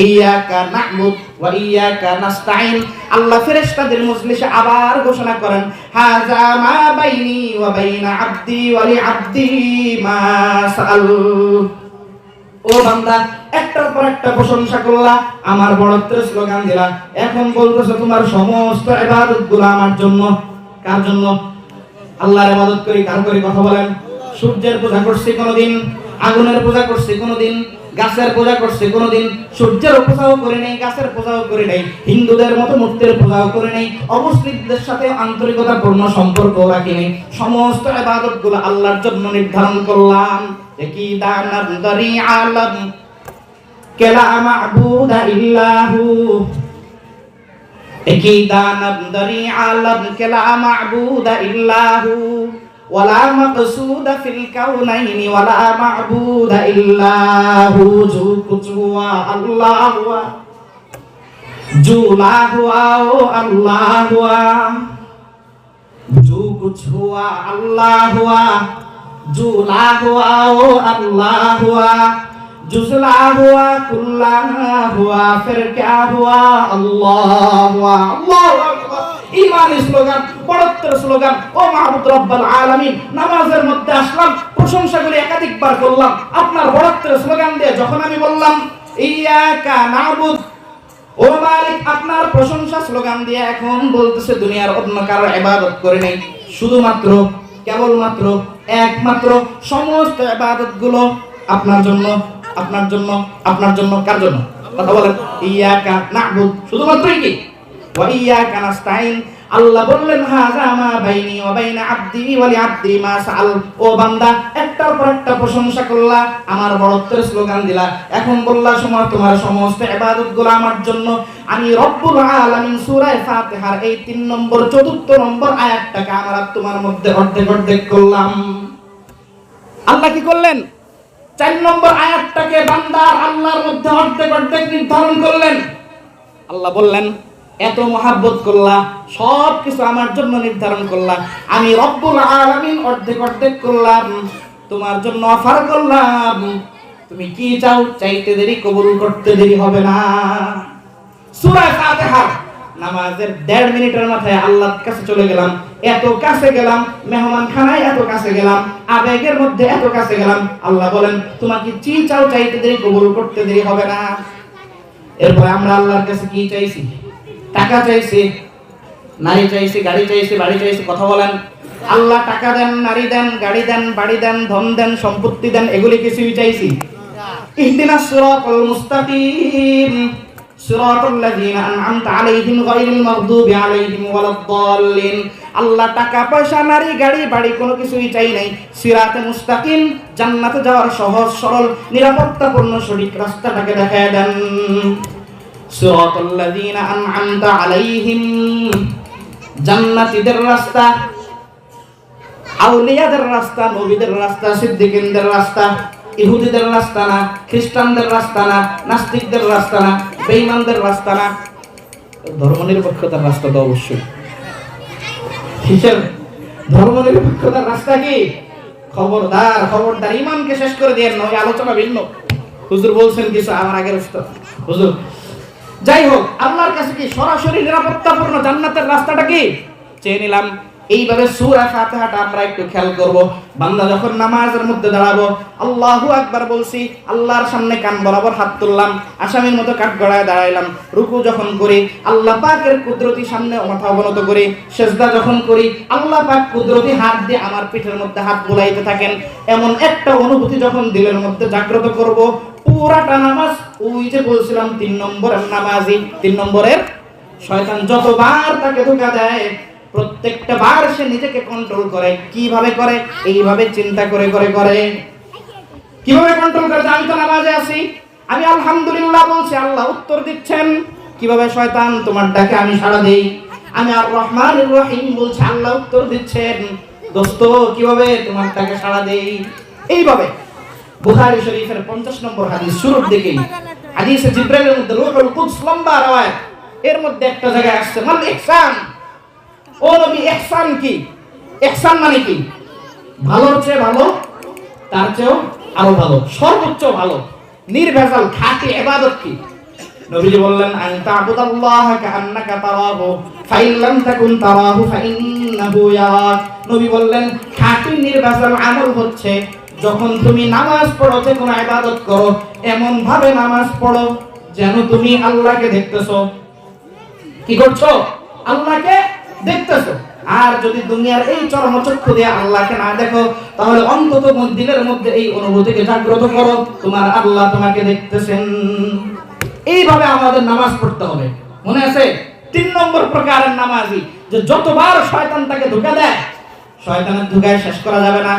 ইয়াকা না'বুদ ওয়া ইয়াকা নাস্তাইন। আল্লাহ ফেরেশতাদের মজলিসে আবার ঘোষণা করেন, হাযা মা বাইনি ওয়া বাইনা আবদি ওয়া লি আবদি মা সাআল। ও বান্দা, একটার পর একটা প্রশংসা করলা, আমার বড়ত্বের স্লোগান দিলা, এখন বলতেছো তোমার সমস্ত ইবাদতগুলো আমার জন্য। কার জন্য? আল্লাহর ইবাদত করি, কার করি কথা বলেন? সূর্যের পূজা করছি কোনোদিন, আগুনের পূজা করছি কোনোদিন, গাছের পূজা করছি কোনোদিন? সূর্যের পূজাও করে নেই, গাছের পূজাও করে নেই, হিন্দুদের মতো মূর্তির পূজাও করে নেই, অমুসলিমদের সাথে আন্তরিকতাপূর্ণ সম্পর্ক রাখি নেই। সমস্ত ইবাদতগুলো আল্লাহর জন্য নির্ধারণ করলাম। কি দানাম দারি আলম কেলা মা'বুদা ইল্লাহু, কি দানাম দারি আলম কেলা মা'বুদা ইল্লাহু, ওয়ালা মাকসুদা ফিল কাউনাইনি ওয়ালা মা'বুদা ইল্লাহু। জু কুছ হুয়া আল্লাহ হুয়া, জু লা হুয়া ও আল্লাহ হুয়া, জু কুছ হুয়া আল্লাহ হুয়া, জু লা হুয়া ও আল্লাহ হুয়া, जुज़ला हुआ कुल्ला हुआ फिर क्या हुआ अल्लाह हुआ। अल्लाहु আকবার। ঈমান স্লোগান, বড়ত্বের স্লোগান। ও মাহবুব রব্বুল আলামিন, নামাজের মধ্যে আসলাম, প্রশংসাগুলি একাধিকবার করলাম আপনার বড়ত্বের স্লোগান দিয়ে। যখন আমি বললাম ইয়াকা না'বুদ, ও মালিক আপনার প্রশংসা স্লোগান দিয়ে, এখন বলতেছে দুনিয়ার অন্য কারো ইবাদত করে নেই, শুধুমাত্র কেবলমাত্র একমাত্র সমস্ত ইবাদতগুলো আপনার জন্য, আপনার জন্য, আপনার জন্য। কার জন্য? কথা বলেন। ইয়াকা না'বুদ, শুধুমাত্রই কি? ওয়া ইয়াকা নাস্তাইন। আল্লাহ বললেন হাযা মা বাইনি ওয়া বাইনা আবদি ওয়া লি আবদি মা সাআল। ও বান্দা, একটার পর একটা প্রশংসা করলা, আমার বড়ত্বের স্লোগান দিলা, এখন বললা তোমার সমস্ত ইবাদতগুলো আমার জন্য। আমি রব্বুল আলামিন সূরা ফাতিহার এই 3 নম্বর 4 নম্বর আয়াতটাকে আমার আর তোমার মধ্যে অর্ধেক করলাম। আল্লাহ কি করলেন? 4 নম্বর আয়াতটাকে বান্দার আল্লাহর মধ্যে অর্ধেক নির্ধারণ করলেন। আল্লাহ বললেন, এত মহাব্বত করলা, সব কিছু আমার জন্য নির্ধারণ করলা, আমি রব্বুল আলামিন অর্ধেক করলাম, তোমার জন্য অফার করলাম, তুমি কি চাও, চাইতে দেরি, কবুল করতে দেরি হবে না। সূরা ফাতিহা নামাজের 1.5 মিনিটের মাথায় আল্লাহর কাছে চলে গেলাম, এত কাছে গেলাম, মেহমান খানায় এত কাছে গেলাম, আবেগের মধ্যে এত কাছে গেলাম। আল্লাহ বলেন, তোমাকে কি চাও, চাইতে দেরি, কবুল করতে দেরি হবে না। এরপর আমরা আল্লাহর কাছে কি চাইছি? টাকা চাইছি, নারী চাইছি, গাড়ি চাইছি, বাড়ি চাইছি। কথা বলেন। আল্লাহ টাকা দেন, নারী দেন, গাড়ি দেন, বাড়ি দেন, ধন দেন, সম্পত্তি দেন, এগুলি কিছুই চাইছি? ইহদিনাস সিরাতাল মুস্তাকিম সিরাতাল্লাযীনা আন'আমতা আলাইহিম গায়রিল মাগদুবি আলাইহিম ওয়ালাদ-দাল্লিন। আল্লাহ টাকা পয়সা, নারী গাড়ি বাড়ি কোনো কিছুই চাই নাই, সিরাতে মুস্তাকিম, জান্নাতে যাওয়ার সহজ সরল নিরাপত্তাপূর্ণ সঠিক রাস্তাটাকে দেখায় দেন। সিরাতাল্লাযীনা আন'আমতা আলাইহিম, জান্নাতীদের রাস্তা, আউলিয়াদের রাস্তা, নবীদের রাস্তা, সিদ্দিকীনদের রাস্তা, ইহুদিদের রাস্তা না, খ্রিস্টানদের রাস্তা না, নাস্তিকদের রাস্তা না, বেঈমানদের রাস্তা না, ধর্মনিরপেক্ষতার রাস্তা তো অবশ্যই। কিসের ধর্মনিরপেক্ষতার রাস্তা? কি? খবরদার, খবরদার, ঈমানকে শেষ করে দিয়েন না, ওই আলোচনা ভিন্ন। হুজুর বলছেন কিছু, আমার আগের উস্তাদ হুজুর। যাই হোক, আল্লাহর কাছে কি সরাসরি নিরাপত্তাপূর্ণ জান্নাতের রাস্তাটা কি চেয়ে নিলাম। এইভাবে সূরা ফাতিহাটা আমরা একটু খেয়াল করব। বান্দা যখন নামাজের মধ্যে দাঁড়াবো, আল্লাহু আকবার বলছি, আল্লাহর সামনে কান বরাবর হাত তুললাম, আসামির মতো কাঠগড়ায় দাঁড়াইলাম। রুকু যখন করি, আল্লাহ পাকের কুদরতি সামনে মাথা অবনত করি। সিজদা যখন করি, আল্লাহ পাক কুদরতি হাত দিয়ে আমার পিঠের মধ্যে হাত বুলাইতে থাকেন। এমন একটা অনুভূতি যখন দিলের মধ্যে জাগ্রত করব, পুরাটা নামাজ, ওই যে বলছিলাম 3 নম্বরের নামাজি, 3 নম্বরের শয়তান যতবার তাকে ধোঁকা দেয়, প্রত্যেকটা বার সে নিজেকে কন্ট্রোল করে। কিভাবে করে? এইভাবে চিন্তা করে কিভাবে কন্ট্রোল করে? আমি তো নামাজে আছি, আমি আলহামদুলিল্লাহ বলছি, আল্লাহ উত্তর দিচ্ছেন। কিভাবে শয়তান তোমার ডাকে আমি সাড়া দেই, আমি আর রহমানির রহিম বলছি, আল্লাহ উত্তর দিচ্ছেন। দোস্ত, কিভাবে তোমার ডাকে সাড়া দেই? এইভাবে বুখারী শরীফের 50 নম্বর হাদিস শুরুর দিকেই, হাদিসে জিবরাইলের মধ্যে রূহুল কুদস, লম্বা রাওয়ায়াত, এর মধ্যে একটা জায়গায় আসছে মাল ইহসান। ও নবী, ইহসান কি? ইহসান মানে কি? ভালোর চেয়ে ভালো, তার চেয়েও আরো ভালো, সর্বোচ্চ ভালো, নির্ভেজাল খাঁটি ইবাদত কি? নবীজি বললেন আনতা আবুদাল্লাহ কাআন্নাকা তারাহু ফাইন লাম তাকুন তারাহু ফাইন্নাহু ইয়ারাক। নবী বললেন খাঁটি নির্বাচন আমল হচ্ছে যখন তুমি নামাজ পড়ো, যে কোনো ইবাদত করো, এমন ভাবে নামাজ পড়ো যেন তুমি আল্লাহকে দেখতেছো। কি করছো? আল্লাহকে দেখতেছো। আর যদি দুনিয়ার এই চর্মচক্ষু দিয়ে আল্লাহকে না দেখো, তাহলে অন্তত দিলের মধ্যে এই অনুভূতিকে জাগ্রত করো তোমার আল্লাহ তোমাকে দেখতেছেন। এইভাবে আমাদের নামাজ পড়তে হবে। মনে আছে 3 নম্বর প্রকারের নামাজি, যে যতবার শয়তান তাকে ধোঁকা দেয়, শয়তানের ধোঁকায় শেষ করা যাবে না,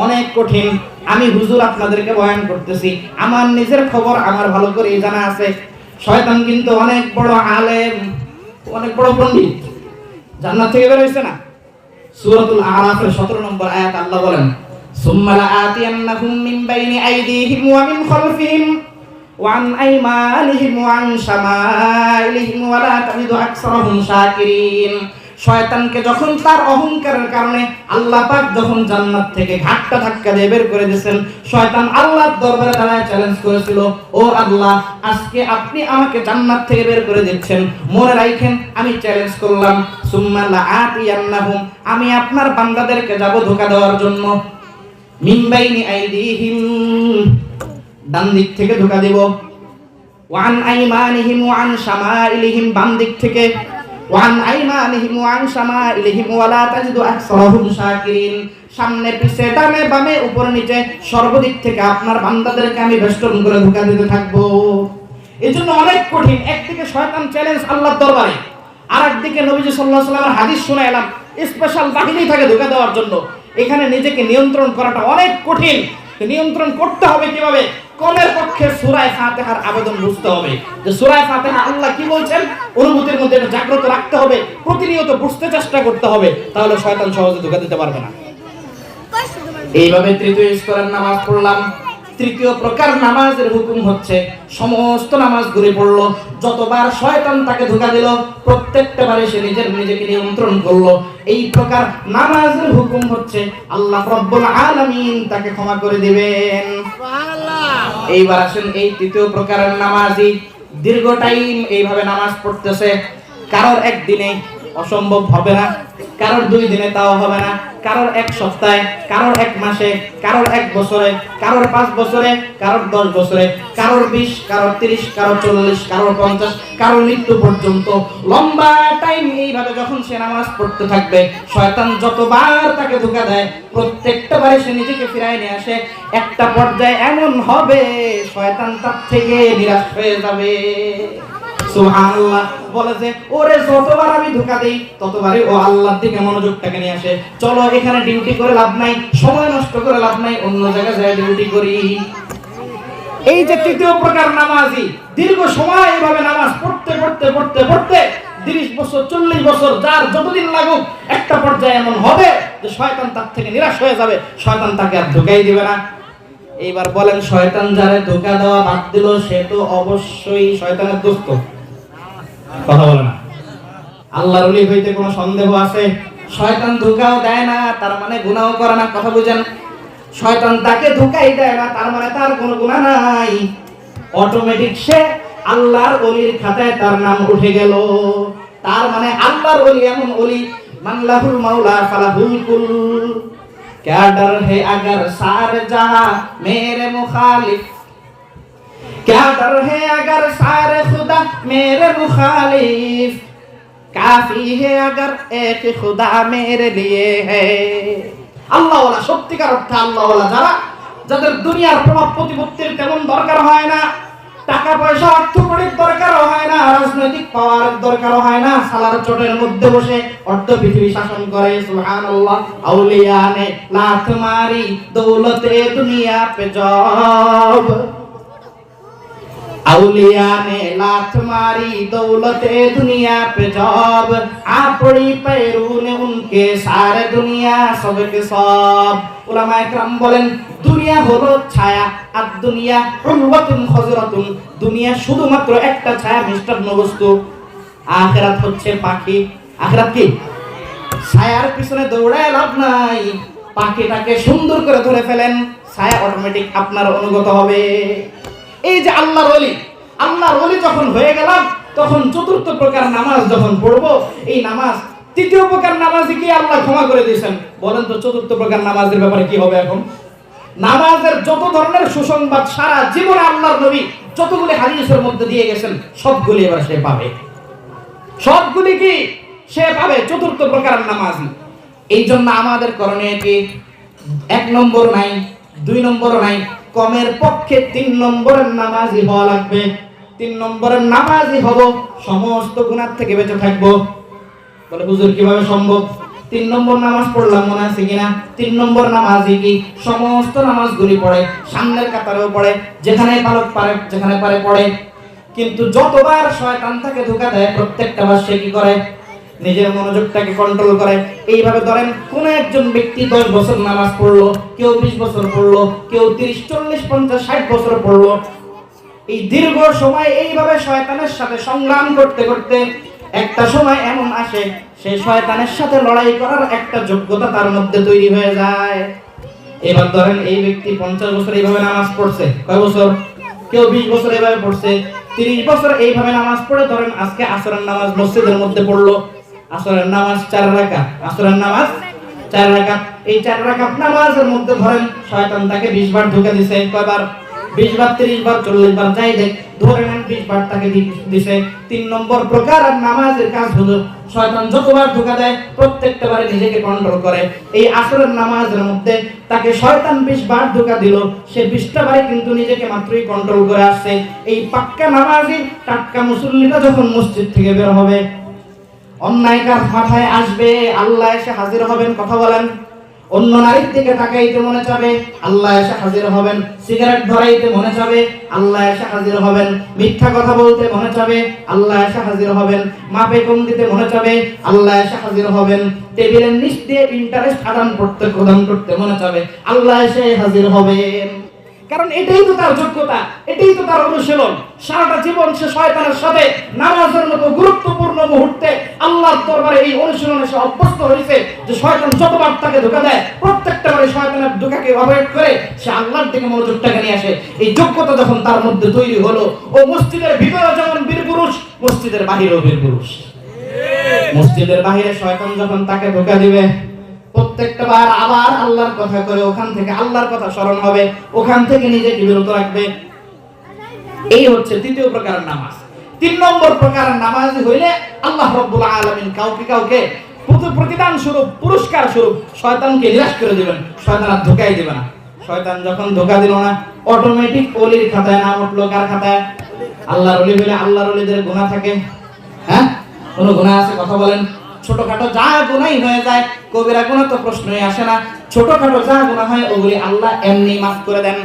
অনেক কঠিন। আমি হুজুর আপনাদেরকে বয়ান করতেছি, আমার নিজের খবর আমার ভালো করে জানা আছে। শয়তান কিন্তু অনেক বড় আলেম, অনেক বড় পণ্ডিত, জান্নাত থেকে বের হইছে না। সূরাতুল আরাফের 17 নম্বর আয়াত আল্লাহ বলেন সুম্মা লাআতিয়ান্নাহুম মিন বাইনি আইদিহিম ওয়া মিন খালফিহিম ওয়া আন আইমানিহিম ওয়া আন শামাইলিহিম ওয়া লা তাজিদু আকসারাহুম শাকিরিন। শয়তানকে যখন তার অহংকারের কারণে আল্লাহ পাক যখন জান্নাত থেকে ঘাটটা ধাক্কা দিয়ে বের করে দিয়েছেন, শয়তান আল্লাহর দরবারে দাঁড়ায় চ্যালেঞ্জ করেছিল, ও আল্লাহ, আজকে আপনি আমাকে জান্নাত থেকে বের করে দিচ্ছেন, মনে রাখেন আমি চ্যালেঞ্জ করলাম, সুম্মা লাআতিয়ান্নাহুম, আমি আপনার বান্দাদেরকে যাব ধোঁকা দেওয়ার জন্য, মিন বাইনি আইদিহিম, ডান দিক থেকে ধোঁকা দেব, ওয়া আন আইমানিহিম ওয়া আন শামাইলিহিম, বাম দিক থেকে, ওয়ান আইমানিহিম ওয়া আন শামাইলিহিম ওয়া লা তাজিদু আকসারাহুম শাকিরিন, সামনে পিছে ডানে বামে উপরে নিচে সর্বদিক থেকে আপনার বান্দাদেরকে আমি বেষ্টন করে ধোঁকা দিতে থাকবো। এজন্য অনেক কঠিন। একদিকে শয়তান চ্যালেঞ্জ আল্লাহর দরবারে, আর একদিকে নবীজি সাল্লাল্লাহু আলাইহি ওয়াসাল্লামের হাদিস শুনে এলাম স্পেশাল বাহিনী থাকে ধোঁকা দেওয়ার জন্য। এখানে নিজেকে নিয়ন্ত্রণ করাটা অনেক কঠিন। নিয়ন্ত্রণ করতে হবে কিভাবে? কমের পক্ষে সূরা ফাতিহার আবেদন বুঝতে হবে, যে সূরা ফাতিহা আল্লাহ কি বলছেন, অনুভূতির মধ্যে এটা জাগ্রত রাখতে হবে, প্রতিনিয়ত বুঝতে চেষ্টা করতে হবে, তাহলে শয়তান সহজে ধোঁকা দিতে পারবে না। এইভাবে তৃতীয় স্তরের নামাজ পড়লাম। তৃতীয় প্রকার নামাজের হুকুম হচ্ছে সমস্ত নামাজ ঘুরে পড়লো, যতবার শয়তান তাকে ধোঁকা দিল প্রত্যেকটা বারে সে নিজেকে নিয়ন্ত্রণ করলো। এই প্রকার নামাজের হুকুম হচ্ছে আল্লাহ রাব্বুল আলামিন তাকে ক্ষমা করে দিবেন। সুবহানাল্লাহ। এইবার আসেন এই তৃতীয় প্রকারের নামাজি দীর্ঘ টাইম এইভাবে নামাজ পড়তেছে, কারোর একদিনে অসম্ভব হবে না, কারোর 2 দিনে তাও হবে না, কারোর 1 সপ্তাহে, কারোর 1 মাসে, কারোর 1 বছরে, কারোর 5 বছরে, কারোর 10 বছরে, কারোর 20, কারোর 30, কারোর 40, কারোর 50, কারোর মৃত্যু পর্যন্ত লম্বা টাইম এইভাবে যখন সে নামাজ পড়তে থাকবে, শয়তান যতবার তাকে ধোঁকা দেয় প্রত্যেকটা বারে সে নিজেকে ফিরায় নিয়ে আসে। একটা পর্যায়ে এমন হবে শয়তান তার থেকে নিরাশ হয়ে যাবে। সুবহানাল্লাহ। বলে যে ওরে যতবার আমি ধোঁকা দেই ততবারই ও আল্লাহর দিকে মনোযোগটাকে নিয়ে আসে, চলো এখানে ডিউটি করে লাভ নাই, সময় নষ্ট করে লাভ নাই, অন্য জায়গায় যাই ডিউটি করি। এই যে তৃতীয় প্রকার নামাজি দীর্ঘ সময় এইভাবে নামাজ পড়তে পড়তে পড়তে পড়তে 30 বছর 40 বছর যার যতদিন লাগুক, একটা পর্যায়ে এমন হবে যে শয়তান তার থেকে নিরাশ হয়ে যাবে, শয়তান তাকে আর ধোঁকাই দিবে না। এইবার বলেন শয়তান যারে ধোঁকা দেওয়া বাদ দিল সে তো অবশ্যই শয়তানের দোস্ত। কথা বলে না। আল্লাহর ওলি হইতে কোনো সন্দেহ আছে? শয়তান ধোঁকাও দেয় না তার মানে গুনাহও করে না। কথা বুঝেন? শয়তান তাকে ধোঁকাই দেয় না তার মানে তার কোনো গুনাহ নাই, অটোমেটিক সে আল্লাহর ওলির খাতায় তার নাম উঠে গেল। তার মানে আল্লাহর ওলি এমন ওলি মানলাহুল মাওলা ফালাহুল কুল, क्या डर है अगर सार जहां मेरे मुखालिफ, क्या डर है अगर सारे खुदा मेरे मुखालिफ, काफी है अगर एक खुदा मेरे लिए है। আল্লাহ ওয়ালা সত্যিকার অর্থে আল্লাহ ওয়ালা যারা, যাদের দুনিয়ার প্রভাব প্রতিপত্তির তেমন দরকার হয় না, টাকা পয়সা অর্থকড়ির দরকারও হয় না, রাজনৈতিক পাওয়ারের দরকারও হয় না, সালার চটের মধ্যে বসে অর্ধ পৃথিবী শাসন করে। সুবহানাল্লাহ। আউলিয়া নে লাত মারি দৌলতে দুনিয়া পে জব, আউলিয়া নে লাত মারি দৌলতে দুনিয়া পে জব, আপড়ি पैरों ने उनके सारे दुनिया सबके सब। উলামায়ে কেরাম বলেন দুনিয়া হলো ছায়া, আর দুনিয়া হুলওয়াতুন খজরাতুন, দুনিয়া শুধুমাত্র একটা ছায়া, মিষ্টান্ন বস্তু। আখিরাত হচ্ছে পাখি। আখিরাত কি? ছায়ার পিছনে দৌড়ায় লাভ নাই, পাখিটাকে সুন্দর করে ধরে ফেলেন, ছায়া অটোমেটিক আপনার অনুগত হবে। এই যে আল্লাহর ওলি, আল্লাহর ওলি যখন হয়ে গেলাম তখন চতুর্থ প্রকার নামাজ যখন পড়বো, এই নামাজ তৃতীয় প্রকার নামাজে কি আল্লাহ ক্ষমা করে দিয়েছেন। বলেন তো চতুর্থ প্রকার নামাজের ব্যাপারে কি হবে এখন? নামাজের যত ধরনের সুসংবাদ সারা জীবনে আল্লাহর নবী যতগুলি হাদিসের মধ্যে দিয়ে গেছেন সবগুলি এবার সে পাবে। সবগুলি কি সে পাবে? চতুর্থ প্রকার নামাজই। এই জন্য আমাদের করণীয় কি? 1 নম্বর নাই, 2 নম্বর নাই, কমের পক্ষে 3 নম্বরের নামাজই হওয়া লাগবে। 3 নম্বরের নামাজই হব, সমস্ত গুনাহ থেকে বেঁচে থাকবো। বলে হুজুর কিভাবে সম্ভব? 3 নম্বর নামাজ পড়লাম, মনে আছে কিনা? 3 নম্বর নামাজই কি সমস্ত নামাজগুলি পড়ে, সামনের কাতারেও পড়ে, যেখানে পালক পারে যেখানে পারে পড়ে। কিন্তু যতবার শয়তান তাকে ধোঁকা দেয় প্রত্যেকটা বার সে কি করে? নিজের মনোযোগটাকে কন্ট্রোল করে। এইভাবে ধরেন কোন একজন ব্যক্তি 10 বছর নামাজ পড়লো, কেউ 20 বছর পড়লো, কেউ 30, 40, 50, 60 বছর পড়লো। এই দীর্ঘ সময় এইভাবে শয়তানের সাথে সংগ্রাম করতে করতে একটা সময় এমন আসে সে শয়তানের সাথে লড়াই করার একটা যোগ্যতা তার মধ্যে তৈরি হয়ে যায়। এবার ধরেন এই ব্যক্তি 50 বছর এইভাবে নামাজ পড়ছে, কয় বছর? কেউ 20 বছর এইভাবে পড়ছে, 30 বছর এইভাবে নামাজ পড়ে ধরেন আজকে আসরের নামাজ মসজিদের মধ্যে পড়লো। আসরের নামাজ 4 রাকাত, আসরের নামাজ 4 রাকাত। এই 4 রাকাত নামাজের মধ্যে ধরেন শয়তান তাকে 20 বার ধোঁকা দিছে। কয়বার? 20 বার, 30 বার, 40 বার, যাই দেখ ধরে নেন 20 বার তাকে দিছে। 3 নম্বর প্রকার নামাজের কাজ হলো শয়তান যতবার ধোঁকা দেয় প্রত্যেকটা বারে নিজেকে কন্ট্রোল করে। এই আসরের নামাজের মধ্যে তাকে শয়তান 20 বার ধোঁকা দিল, সে 20টা বারে কিন্তু নিজেকে মাত্রই কন্ট্রোল করে আসছে। এই পাক্কা নামাজি টাটকা মুসল্লিটা যখন মসজিদ থেকে বের হবে, অন্যায়কার মাথায় আসবে, আল্লাহ এসে হাজির হবেন। কথা বলেন। অন্য নারীর দিকে তাকাইতে মনে চাবে, আল্লাহ এসে হাজির হবেন। সিগারেট ধরাইতে মনে চাবে, আল্লাহ এসে হাজির হবেন। মিথ্যা কথা বলতে মনে চাবে, আল্লাহ এসে হাজির হবেন। মাপে কম দিতে মনে চাবে, আল্লাহ এসে হাজির হবেন। টেবিলের নিচ দিয়ে ইন্টারেস্ট প্রদান করতে মনে চাবে, আল্লাহ এসে হাজির হবেন। কারণ এটাই তো তার যোগ্যতা, এটাই তো তার অনুশীলন। সারাটা জীবন সে শয়তানের সাথে নামাজের মতো গুরুত্বপূর্ণ মুহূর্তে আল্লাহর দরবারে এই অনুশীলনে সে অভ্যস্ত হয়েছে যে শয়তান যতবার তাকে ধোঁকা দেয় প্রত্যেকটা বারে শয়তানের ধোঁকাকে অ্যাভয়েড করে সে আল্লাহর দিকে মনোযোগটাকে নিয়ে আসে। এই যোগ্যতা যখন তার মধ্যে তৈরি হলো, ও মসজিদের ভিতরে যেমন বীর পুরুষ, মসজিদের বাহিরেও বীর পুরুষ। মসজিদের বাহিরে শয়তান যখন তাকে ধোঁকা দিবে প্রত্যেকটা বার আবার আল্লাহর কথা করে ওখান থেকে আল্লাহর কথা স্মরণ হবে, ওখান থেকে নিজেকে বিরত রাখবে। এই হচ্ছে তৃতীয় প্রকারের নামাজ। 3 নম্বর প্রকারের নামাজ হইলে আল্লাহ রাব্বুল আলামিন কাউকে কাউকে প্রতিদান স্বরূপ, পুরস্কার স্বরূপ শয়তানকে নিরাশ করে দিবেন। শয়তান আর ধোঁকাই দিবে না। শয়তান যখন ধোঁকা দিল না, অটোমেটিক ওলির খাতায় নাম উঠলো। কার খাতায়? আল্লাহর ওলি হইলে আল্লাহর ওলিদের গুনাহ থাকে। হ্যাঁ, কোনো গুনাহ আছে? কথা বলেন। ছোটখাটো যা গুনাহই হয়ে যায়, কবিরা গুনাহ তো প্রশ্নই আসে না। ছোটখাটো যা গুনাহ হয় ওগুলি আল্লাহ এমনি মাফ করে দেন।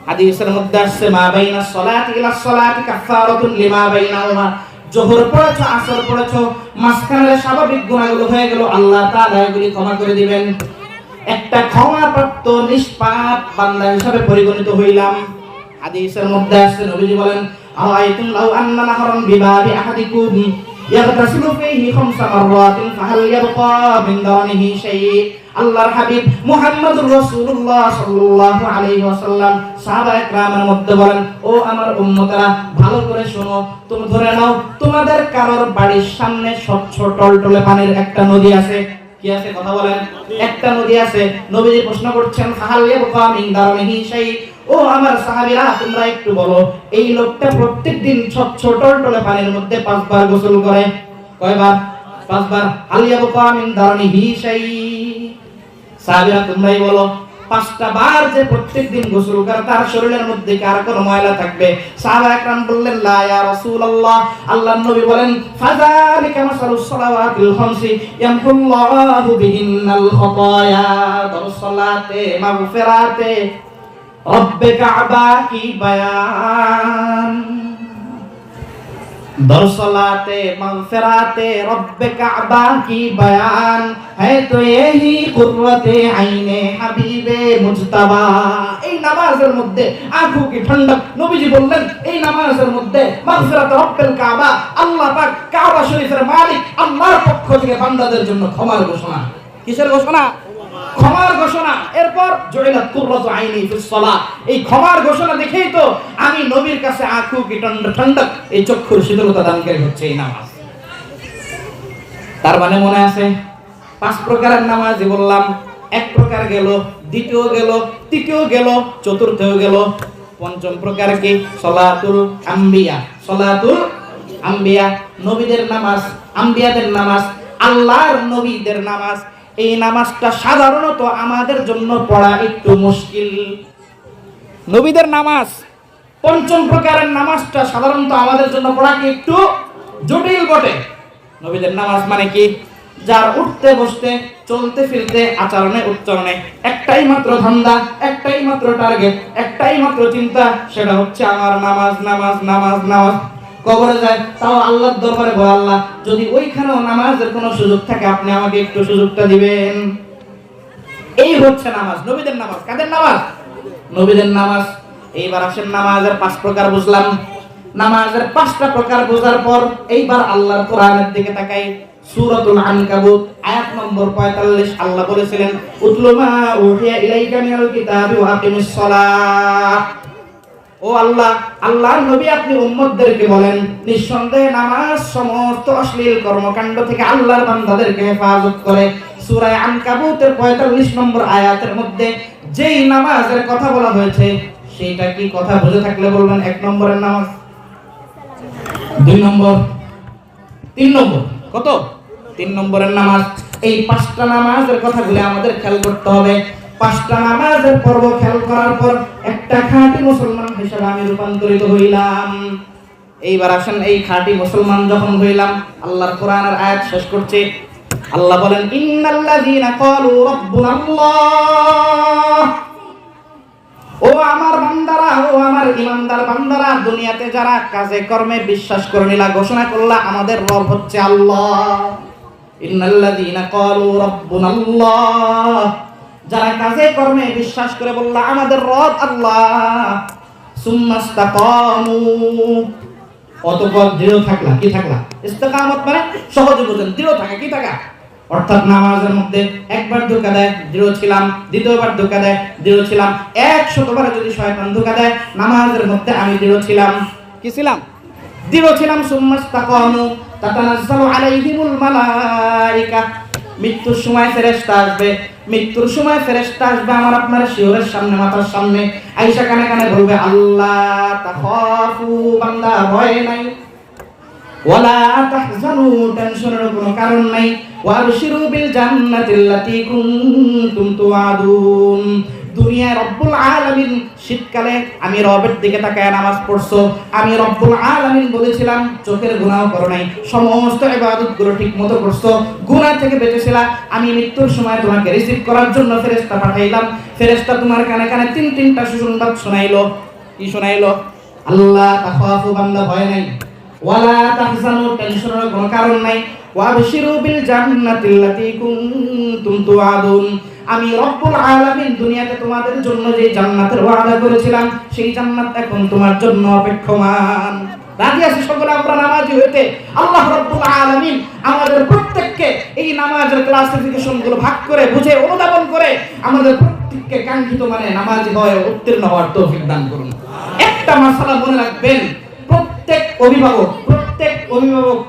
হাদিসের মধ্যে আসছে মা বাইনা সলাতি ইলা সলাতি কাফারাতুন লিমা বাইনাহুমা। যোহর পড়েছো, আসর পড়েছো, মাঝখানের স্বাভাবিক গুনাহগুলো হয়ে গেল, আল্লাহ তাআলা এগুলি ক্ষমা করে দিবেন। একটা ক্ষমাপ্রাপ্ত নিষ্পাপ বান্দা হিসেবে পরিগণিত হইলাম। হাদিসের মধ্যে আসছে নবীজি বলেন আরাইতুম লাউ আন্না নাহরান বিবাবি আহাদিকুম ইয়াগতাসিলু ফীহি 5 মাররাতিন ফাহাল ইয়াবকা মিন দানিহি শাই। আল্লাহর হাবিব মুহাম্মদুর রাসূলুল্লাহ সাল্লাল্লাহু আলাইহি ওয়াসাল্লাম সাহাবায়ে কেরামের মধ্যে বলেন, ও আমার উম্মতেরা ভালো করে শোনো, তুমি ধরে নাও তোমাদের কারোর বাড়ির সামনে স্বচ্ছ টলটলে পানির একটা নদী আছে। কি আছে? কথা বলেন। একটা নদী আছে। নবীজি প্রশ্ন করছেন ফাহাল ইয়াবকা মিন দানিহি শাই। ও আমার সাহাবীরা তোমরা একটু বলো, এই লোকটা প্রত্যেকদিন স্বচ্ছ টলটলে পানির মধ্যে 5 বার গোসল করে। কয়বার? 5 বার। হাল ইয়াবকা মিন দানিহি শাই। সাহাবীরা তোমরাই বলো, 5টা বার যে প্রত্যেকদিন গোসল করে তার শরীরের মধ্যে কি আর কোনো ময়লা থাকবে? সাহাবা একরাম বললেন লা ইয়া রাসূলুল্লাহ। আল্লাহর নবী বলেন ফাযালিকা মাসালুস সালাওয়াতিল খামসি ইয়ামহুল্লাহু বিহিন্নাল খাতায়া। দরসলাতে মাগফিরাতে রব্বে কাবা কি বয়ান। दरसलाते मगफिराते रब्बे काबा की बयान है तो यही कुर्रते आईने हबीबे मुजतबा। এই নামাজের মধ্যে আঁখু কি ঠান্ডক। নবীজি বললেন এই নামাজের মধ্যে মাগফিরাত রব্বিল কাবা, আল্লাহ পাক কাবা শরীফের মালিক আল্লাহর পক্ষ থেকে বান্দাদের জন্য ক্ষমার ঘোষণা। কিসের ঘোষণা? ক্ষমার ঘোষণা। এরপর জুইলাত কুররাতু আইনি ফিস সালাহ, এই ক্ষমার ঘোষণা দেখেই তো আমি নবীর কাছে আঁখু কি ঠান্ডক, এই চক্ষুর শীতলতা দানকারী হচ্ছে এই নামাজ। তার মানে মনে আছে 5 প্রকারের নামাজ বললাম, এক প্রকার গেল, দ্বিতীয় গেল, তৃতীয় গেল, চতুর্থও গেল, পঞ্চম প্রকার কি? সালাতুল আম্বিয়া। সালাতুল আম্বিয়া, নবীদের নামাজ, আম্বিয়াদের নামাজ, আল্লাহর নবীদের নামাজ। এই নামাজটা সাধারণত আমাদের জন্য পড়া একটু মুশকিল। নবীদের নামাজ, পঞ্চম প্রকারের নামাজটা সাধারণত আমাদের জন্য পড়া কি একটু জটিল বটে। নবীদের নামাজ মানে কি? যার উঠতে বসতে চলতে ফিরতে আচরণে উচ্চারণে একটাই মাত্র ধান্দা, একটাই মাত্র টার্গেট, একটাই মাত্র চিন্তা, সেটা হচ্ছে আমার নামাজ, নামাজ, নামাজ, নামাজ। কবরে যায় তাও আল্লাহর দরবারে বলে, আল্লাহ যদি ওইখানেও নামাজের কোনো সুযোগ থাকে আপনি আমাকে একটু সুযোগটা দিবেন। এই হচ্ছে নামাজ, নবীদের নামাজ। কাদের নামাজ? নবীদের নামাজ। এইবার আসেন নামাজের 5 প্রকার বুঝলাম। নামাজের 5টা প্রকার বোঝার পর এইবার আল্লাহর কোরআনের দিকে তাকাই। সূরাতুল আনকাবুত আয়াত নম্বর 45 আল্লাহ বলেছিলেন, উতলু মা উহিয়া ইলাইকা মিনাল কিতাবি ওয়া আকিমিস সালাহ। ও আল্লাহ, আল্লাহর নবী আপনি উম্মতদেরকে বলেন, নিঃসন্দেহে নামাজ সমস্ত অশ্লীল কর্মকাণ্ড থেকে আল্লাহর বান্দাদেরকে হেফাজত করে। সূরা আনকাবুতের 45 নম্বর আয়াতের মধ্যে যেই নামাজের কথা বলা হয়েছে সেটা কি কথা বুঝে থাকলে বলবেন 1 নম্বরের নামাজ, 2 নম্বর, 3 নম্বর। কত? 3 নম্বরের নামাজ। এই 5টা নামাজের কথাগুলো আমাদের খেয়াল করতে হবে। 5টা নামাজের পর্ব খেয়াল করার পর একটা খাঁটি মুসলমান হিসেবে আমি রূপান্তরিত হইলাম। এইবার আসেন, এই খাঁটি মুসলমান যখন হইলাম, আল্লাহর কোরআনের আয়াত শেষ করছে। আল্লাহ বলেন, ইন্নাল্লাযীনা ক্বালু রাব্বুনাল্লাহ। ও আমার বান্দারা, ও আমার ঈমানদার বান্দারা, দুনিয়াতে যারা কাজে কর্মে বিশ্বাস করে নিলা, ঘোষণা করলা আমাদের রব হচ্ছে আল্লাহ। ইন্নাল্লাযীনা ক্বালু রাব্বুনাল্লাহ, যারা কাজে কর্মে বিশ্বাস করে বললা আমাদের রব আল্লাহ। সুম্মাস্তাকামু, অতঃপর দৃঢ় থাকলা। কি থাকলা? ইস্তিকামত মানে সহজে বুঝেন, দৃঢ় থাকা। কি থাকা? অর্থাৎ নামাজের মধ্যে একবার ধোঁকা দেয়, দৃঢ় ছিলাম, দ্বিতীয়বার ধোঁকা দেয়, দৃঢ় ছিলাম, 100বার যদি শয়তান ধোঁকা দেয়, নামাজের মধ্যে আমি দৃঢ় ছিলাম। কি ছিলাম? দৃঢ় ছিলাম। সুম্মাস্তাকামু তাতানাজ্জালু আলাইহিমুল মালাইকা, মৃত্যুর সময় ফেরেশতা আসবে, মৃত্যুর সময় ফেরেশতা আসবে আমার আপনার শিওরের সামনে, মাথার সামনে আয়েশা কানে কানে বলবে, আল্লাহ তাখাফু, বান্দা ভয় নাই, ওয়ালা তাহজানু, টেনশনের কোনো কারণ নাই, ওয়াবশিরু বিল জান্নাতিল্লাতী কুনতুম তুআদুন। দুনিয়ায় রব্বুল আলামিন, শীতকালে আমি রবের দিকে তাকায় নামাজ পড়ছো, আমি রব্বুল আলামিন বলেছিলাম চোখের গুনাহ করো নাই, সমস্ত ইবাদতগুলো ঠিকমতো করছো, গুনাহ থেকে বেঁচেছিলা, আমি মৃত্যুর সময় তোমাকে রিসিভ করার জন্য ফেরেশতা পাঠাইলাম। ফেরেশতা তোমার কানে কানে 3টা সুসংবাদ শোনাইলো। কি শোনাইলো? আল্লাহ তাখাফু, বান্দা ভয় নাই, ওয়ালা তাহজানু, টেনশনের কোনো কারণ নাই, ওয়াবশিরু বিল জান্নাতিল্লাতী কুনতুম তুআদুন। আমি রব্বুল আলামিন দুনিয়াতে তোমাদের জন্য যে জান্নাতের ওয়াদা করেছিলাম সেই জান্নাত এখন তোমার জন্য অপেক্ষমান। রাজি আছি সকলে আমরা নামাজি হইতে? আল্লাহ রব্বুল আলামিন আমাদের প্রত্যেককে এই নামাজের ক্লাসিফিকেশনগুলো ভাগ করে বুঝে অনুধাবন করে আমাদের প্রত্যেককে কাঙ্ক্ষিত মানে নামাজি হয়ে উত্তীর্ণ হওয়ার তৌফিক দান করুন। একটা মাসালা মনে রাখবেন, প্রত্যেক অভিভাবক,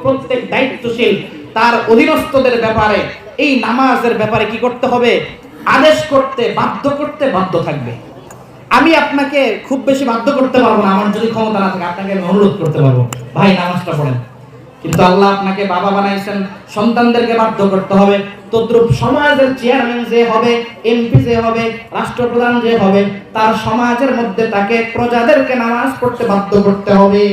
প্রত্যেক দায়িত্বশীল তার অধীনস্থদের ব্যাপারে এই নামাজের ব্যাপারে কি করতে হবে? আদেশ করতে, বাধ্য থাকবে। আমি আপনাকে খুব বেশি বাধ্য করতে পারবো না, আমার যদি ক্ষমতা না থাকে আপনাকে আমি অনুরোধ করতে পারবো, ভাই নামাজটা পড়েন। কিন্তু আল্লাহ আপনাকে বাবা বানাইছেন, সন্তানদেরকে বাধ্য করতে হবে। তদ্রূপ সমাজের চেয়ারম্যান যে হবে, এমপি যে হবে, রাষ্ট্রপ্রধান যে হবে, তার সমাজের মধ্যে তাকে প্রজাদেরকে নামাজ পড়তে বাধ্য করতে হবে।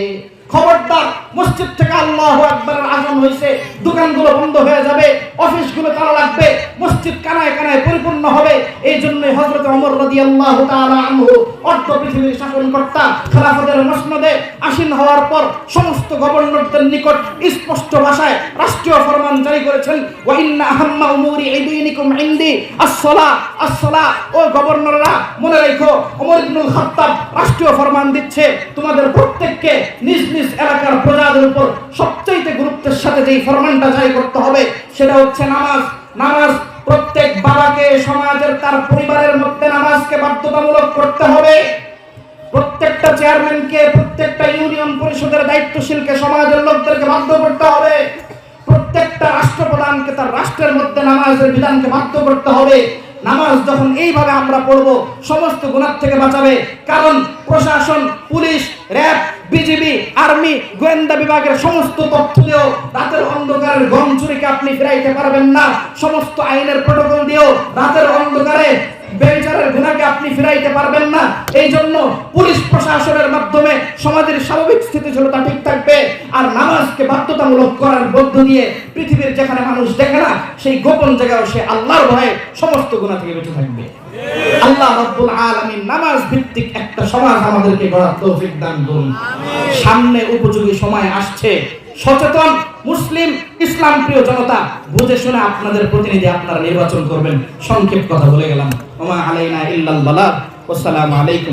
খবরদার, মসজিদ থেকে আল্লাহু আকবারের আযান হইছে, দোকানগুলো বন্ধ হয়ে যাবে, অফিসগুলো তালা লাগবে, মসজিদ কানায় কানায় পরিপূর্ণ হবে। এই জন্যই হযরত ওমর রাদিয়াল্লাহু তাআলা আনহু অর্ধ পৃথিবীর শাসনকর্তা খেলাফতের মসনদে আসীন হওয়ার পর সমস্ত গভর্নরদের নিকট স্পষ্ট ভাষায় রাষ্ট্রীয় ফরমান জারি করেছেন, ওয়া ইন্না আহাম্মা উমুরি ইদিনিকুম ইনদি as-সালাহ, as-সালাহ। ও গভর্নররা মনে রাখো, ওমর ইবনুল খাত্তাব রাষ্ট্রীয় ফরমান দিচ্ছে, তোমাদের প্রত্যেককে নিজ নিজ এলাকার প্রজাদের উপর সবচেয়ে গুরুত্বের সাথে যেই ফরমানটা জারি করতে হবে সেটা হচ্ছে নামাজ। নামাজ প্রত্যেক বাবাকে সমাজের তার পরিবারের মধ্যে নামাজকে বাধ্যতামূলক করতে হবে। প্রত্যেকটা চেয়ারম্যানকে, প্রত্যেকটা ইউনিয়ন পরিষদের দায়িত্বশীলকে, সমাজের লোকদেরকে বাধ্য করতে হবে। প্রত্যেকটা রাষ্ট্রপ্রধানকে তার রাষ্ট্রের মধ্যে নামাজের বিধানকে বাধ্য করতে হবে। নামাজ যখন এইভাবে আমরা পড়ব, সমস্ত গুনাহ থেকে বাঁচাবে। কারণ প্রশাসন, পুলিশ, র্যাব, বিজিবি, আর্মি, গোয়েন্দা বিভাগের সমস্ত তথ্য দিয়েও রাতের অন্ধকারের গম চুরিকে আপনি ফিরাইতে পারবেন না। সমস্ত আইনের প্রটোকল দিয়েও রাতের অন্ধকারে বেচারের গুনাহকে আপনি ফিরাইতে পারবেন না। এই জন্য পুলিশ প্রশাসনের মাধ্যমে সমাজের স্বাভাবিক স্থিতিশীলতা ঠিক থাকবে। আর নামাজকে বাধ্যতামূলক করার মধ্য দিয়ে পৃথিবীর যেখানে মানুষ দেখে না, সেই গোপন জায়গায় সে আল্লাহর ভয়ে সমস্ত গুনাহ থেকে বেঁচে থাকবে। আল্লাহ রাব্বুল আলামিন নামাজ ভিত্তিক একটা সমাজ আমাদেরকে গড়ার তৌফিক দান করুন। সামনে উপযোগী সময় আসছে। সচেতন মুসলিম ইসলাম প্রিয় জনতা, বুঝে শুনে আপনাদের প্রতিনিধি আপনারা নির্বাচন করবেন। সংক্ষেপ কথা বলে গেলাম। ওমা আলাইনা ইল্লাল বালাগ। আসসালামু আলাইকুম।